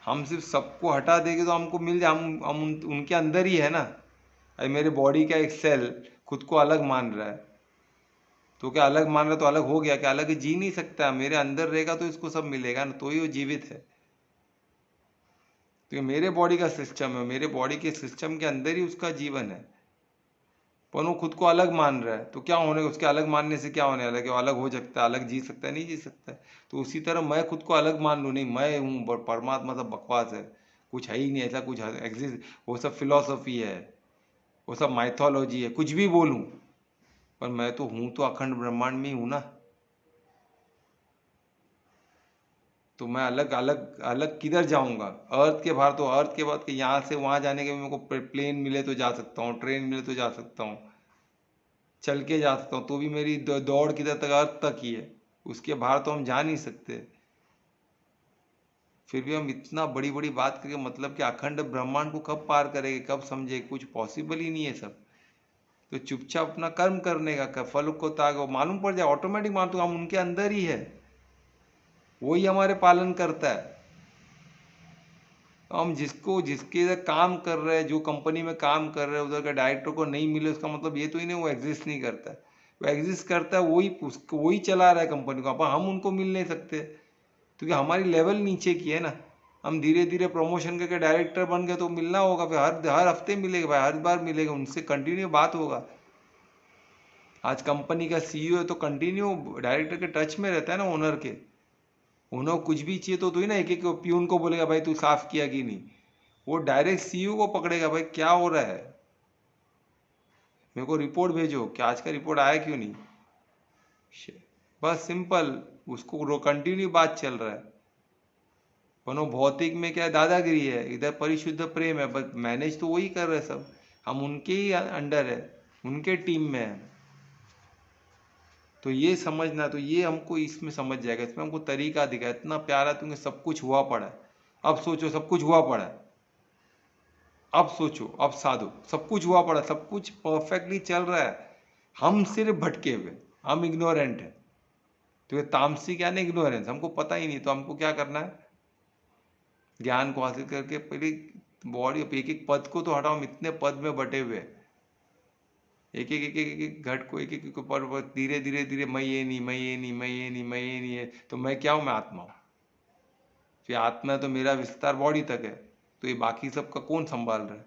हम सिर्फ सबको हटा देंगे तो हमको मिल जाए, हम उनके अंदर ही है ना। अरे मेरे बॉडी का एक सेल खुद को अलग मान रहा है, तो क्या अलग मान रहा तो अलग हो गया क्या, अलग जी नहीं सकता, मेरे अंदर रहेगा तो इसको सब मिलेगा ना, तो ही वो जीवित है। तो ये मेरे बॉडी का सिस्टम है, मेरे बॉडी के सिस्टम के अंदर ही उसका जीवन है, पर वो खुद को अलग मान रहा है, तो क्या होने, उसके अलग मानने से क्या होने वाला, कि वो अलग हो सकता है, अलग जी सकता है, नहीं जी सकता है। तो उसी तरह मैं खुद को अलग मान लूँ, नहीं मैं हूँ परमात्मा, सब बकवास है, कुछ है ही नहीं, ऐसा कुछ एग्जिस्ट, वो सब फिलॉसफी है, वो सब माइथोलॉजी है, कुछ भी बोलूँ, पर मैं तो हूँ तो अखंड ब्रह्मांड में ही हूँ ना। तो मैं अलग अलग अलग किधर जाऊंगा, अर्थ के बाहर, तो अर्थ के बाद यहाँ से वहाँ जाने के मेरे को प्लेन मिले तो जा सकता हूँ, ट्रेन मिले तो जा सकता हूँ, चल के जा सकता हूँ, तो भी मेरी दौड़ किधर तक, अर्थ तक ही है, उसके बाहर तो हम जा नहीं सकते। फिर भी हम इतना बड़ी बड़ी बात करके, मतलब कि अखंड ब्रह्मांड को कब पार करेंगे, कब समझे, कुछ पॉसिबल ही नहीं है सब। तो चुपचाप अपना कर्म करने का, फल को ताक मालूम पड़ जाए, ऑटोमेटिक मान, तो हम उनके अंदर ही है, वही हमारे पालन करता है। हम जिसके इधर काम कर रहे हैं, जो कंपनी में काम कर रहे हैं, उधर का डायरेक्टर को नहीं मिले, उसका मतलब ये तो ही नहीं वो एग्जिस्ट नहीं करता है, वो एग्जिस्ट करता है, वही चला रहा है कंपनी को, हम उनको मिल नहीं सकते क्योंकि हमारी लेवल नीचे की है ना। हम धीरे धीरे प्रमोशन करके डायरेक्टर बन गए तो मिलना होगा, फिर हर हफ्ते मिलेगा भाई, हर बार मिलेगा, उनसे कंटिन्यू बात होगा। आज कंपनी का सीईओ है तो कंटिन्यू डायरेक्टर के टच में रहता है ना, ओनर के, उन्हें कुछ भी चाहिए तो ही ना एक एक प्यून को बोलेगा भाई तू साफ किया कि नहीं, वो डायरेक्ट सीईओ को पकड़ेगा, भाई क्या हो रहा है, मेरे को रिपोर्ट भेजो, क्या आज का रिपोर्ट आया क्यों नहीं। बस सिंपल, उसको कंटिन्यू बात चल रहा है। भौतिक में क्या दादागिरी है, इधर परिशुद्ध प्रेम है, बस मैनेज तो वही कर रहे सब, हम उनके ही अंडर है, उनके टीम में है। तो ये समझना, तो ये हमको इसमें समझ जाएगा, इसमें हमको तरीका दिखा, इतना प्यारा, तुम्हें सब कुछ हुआ पड़ा है। अब सोचो सब कुछ हुआ पड़ा है, अब सोचो, अब साधो, सब कुछ हुआ पड़ा, सब कुछ परफेक्टली चल रहा है, हम सिर्फ भटके हुए, हम इग्नोरेंट है। तो ये तामसिक यानी इग्नोरेंस, हमको पता ही नहीं। तो हमको क्या करना है, ज्ञान को हासिल करके पहले बॉडी, एक एक पद को तो हटाओ, हम इतने पद में बटे हुए, एक एक एक एक एक घट को, एक एक पर धीरे धीरे धीरे, मैं ये नहीं, मैं ये नहीं, मैं ये नहीं, मैं ये नहीं है, तो मैं क्या हूँ, मैं आत्मा हूँ। फिर आत्मा तो मेरा विस्तार बॉडी तक है, तो ये बाकी सब का कौन संभाल रहा है,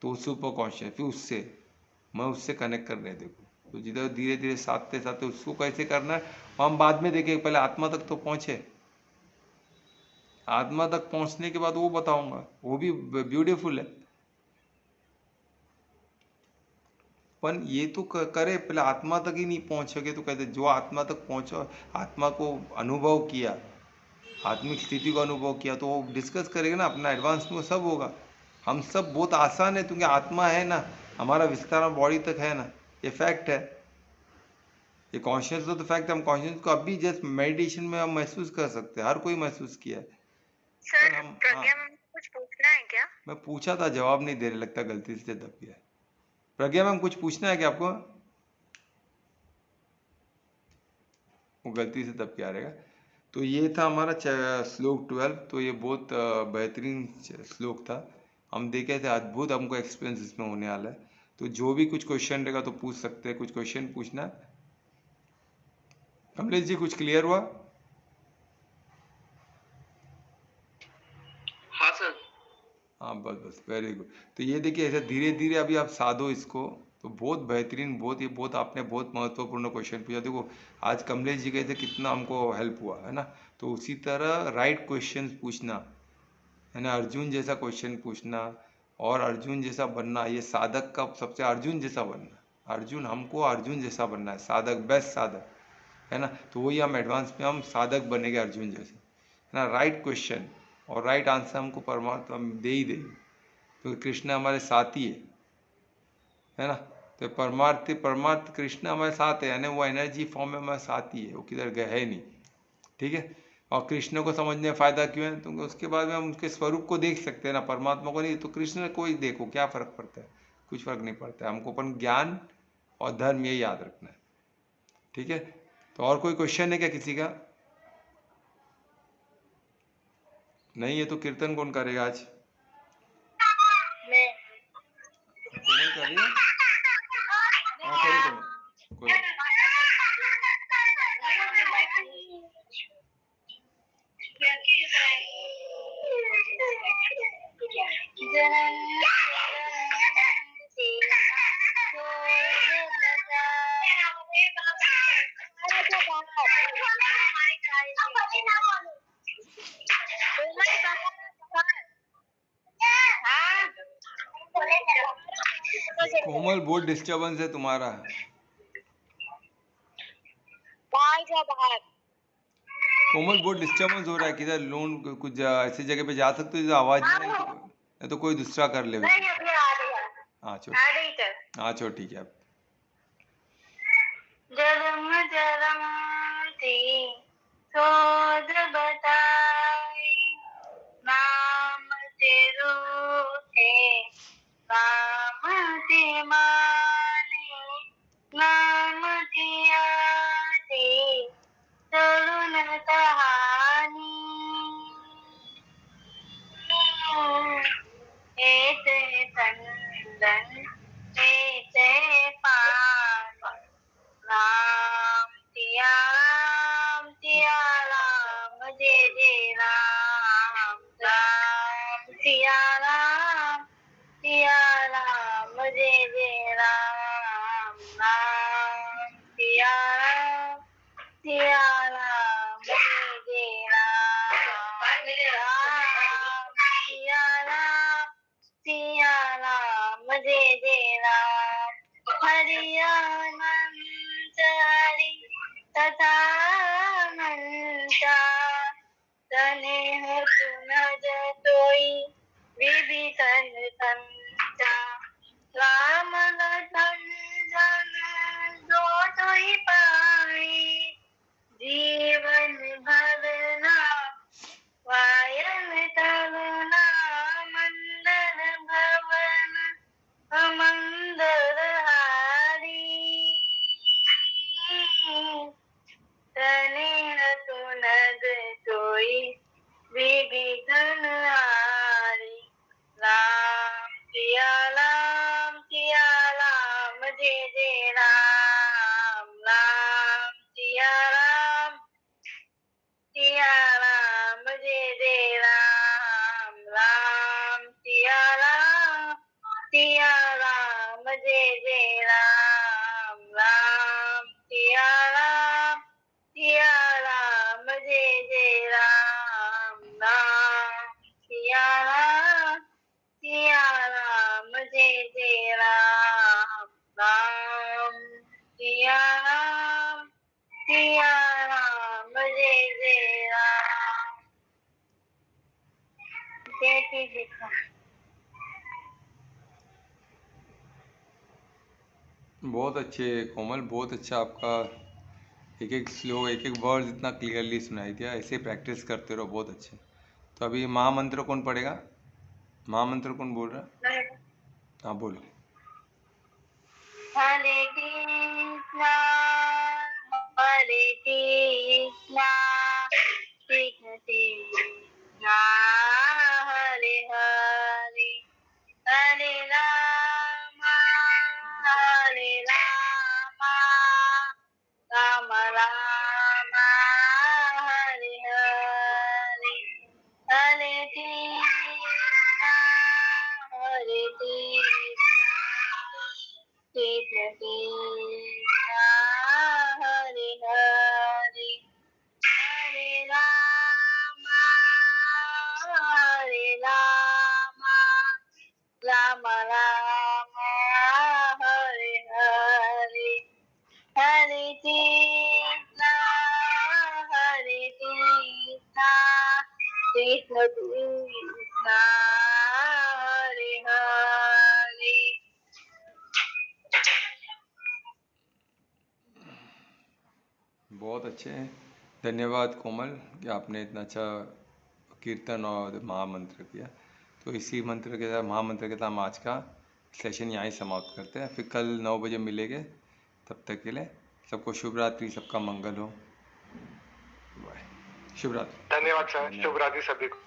तो सुपर कॉन्शियस, फिर उससे मैं उससे कनेक्ट कर रहे हैं। देखो, तो जिधर धीरे धीरे साधते साधते उसको कैसे करना है हम बाद में देखें, पहले आत्मा तक तो पहुँचे, आत्मा तक पहुँचने के बाद वो बताऊंगा, वो भी ब्यूटीफुल है। पर ये तो करे, पहले आत्मा तक ही नहीं पहुँचोगे तो कहते, जो आत्मा तक पहुँचो, आत्मा को अनुभव किया, आत्मिक स्थिति को अनुभव किया, तो वो डिस्कस करेगा ना अपना एडवांस में, सब होगा। हम सब बहुत आसान है, क्योंकि आत्मा है ना, हमारा विस्तार बॉडी तक है ना, ये फैक्ट है, ये कॉन्शियस तो फैक्ट है। हम कॉन्शियस को अभी जस्ट मेडिटेशन में हम महसूस कर सकते हैं, हर कोई महसूस किया है। सर हम प्रज्ञा मैम को कुछ पूछना है क्या? मैं पूछा था, जवाब नहीं दे रहे, लगता गलती से दब गया। प्रज्ञा मैम कुछ पूछना है क्या आपको? वो गलती से दब गया रहेगा। तो ये था हमारा श्लोक 12। तो ये बहुत बेहतरीन श्लोक था, हम देखे थे, अद्भुत हमको एक्सपीरियंस इसमें होने वाला है। तो जो भी कुछ क्वेश्चन रहेगा तो पूछ सकते हैं, कुछ क्वेश्चन पूछना। कमलेश जी कुछ क्लियर हुआ? हाँ सर। हाँ बस बस, वेरी गुड। तो ये देखिए, ऐसे धीरे धीरे अभी आप साधो इसको, तो बहुत बेहतरीन, बहुत ये बहुत आपने बहुत महत्वपूर्ण क्वेश्चन पूछा। देखो आज कमलेश जी कहते कितना हमको हेल्प हुआ है ना। तो उसी तरह राइट क्वेश्चन पूछना है ना, अर्जुन जैसा क्वेश्चन पूछना, और अर्जुन जैसा बनना, ये साधक का सबसे, अर्जुन जैसा बनना, अर्जुन, हमको अर्जुन जैसा बनना है, साधक, बेस्ट साधक है ना। तो वही हम एडवांस में हम साधक बनेंगे अर्जुन जैसे, है ना। राइट क्वेश्चन और राइट आंसर हमको परमात्मा दे ही देगी, क्योंकि कृष्ण हमारे साथी है ना। तो परमार्थ कृष्ण हमारे साथ है, यानी वो एनर्जी फॉर्म में हमारे साथ ही है, वो किधर गए है नहीं, ठीक है। और कृष्ण को समझने में फायदा क्यों है, तो उसके बाद में हम उसके स्वरूप को देख सकते हैं ना, परमात्मा को नहीं। तो कृष्ण को ही देखो, क्या फर्क पड़ता है, कुछ फर्क नहीं पड़ता है। हमको अपन ज्ञान और धर्म ये याद रखना है, ठीक है। तो और कोई क्वेश्चन है क्या किसी का? नहीं है तो कीर्तन कौन करेगा आज? मैं। कोमल कर रही है? हाँ करो कोमल, कोई कोमल बहुत डिस्टर्बेंस है तुम्हारा। कोमल बहुत डिस्टर्बेंस हो रहा है, किधर लोन कुछ ऐसी जगह पे जा सकते हो जहाँ आवाज नहीं तो कोई दूसरा कर ले। हाँ छोड़, हाँ छोड़, ठीक है। अब जलम जलम ती शोध बताई, नाम तेरू है काम ते माने, नाम किया ते तरुण कहानी, ऐसे चंदन ऐसे पान, राम सिया राम जय जय राम, राम सिया राम जय जय राम, राम सिया राम जय जय राम, राम सिया राम हरियानंचारि तथा मंचा तनेह सुनज तोई विभीषण संचा राम लखन जन जो तोई पाई जीवन भरना वायन तलना मंदर भवन अमंदर हारी तनेह सुनद सोई विभीषण हारी राम सिया राम जय जय राम राम सिया राम जय जय राम राम सिया राम जय जय राम राम सिया राम जय जय राम राम सिया राम जय जय राम राम सिया राम जय जय राम। जय श्री कृष्ण। बहुत अच्छे कोमल, बहुत अच्छा आपका एक एक श्लोक एक एक वर्ड इतना क्लियरली सुनाई दिया। ऐसे प्रैक्टिस करते रहो, बहुत अच्छे। तो अभी महामंत्र कौन पढ़ेगा? महामंत्र कौन बोल रहा है? हाँ बोलो। हरे कृष्णा कृष्ण कृष्णा हरे हरे हरे राम राम राम हरे हरे हरे कृष्णा कृष्ण कृष्णा हरे हरे हरे राम राम राम हरे हरे हरे कृष्णा कृष्ण कृष्णा हरे हरे। बहुत अच्छे, धन्यवाद कोमल कि आपने इतना अच्छा कीर्तन और महामंत्र किया। तो इसी मंत्र के साथ, महामंत्र के साथ हम आज का सेशन यहाँ ही समाप्त करते हैं। फिर कल 9 बजे मिलेंगे। तब तक के लिए सबको शुभ रात्रि, सबका मंगल हो। बाय, शुभ रात्रि। धन्यवाद सर, शुभ रात्रि सभी को।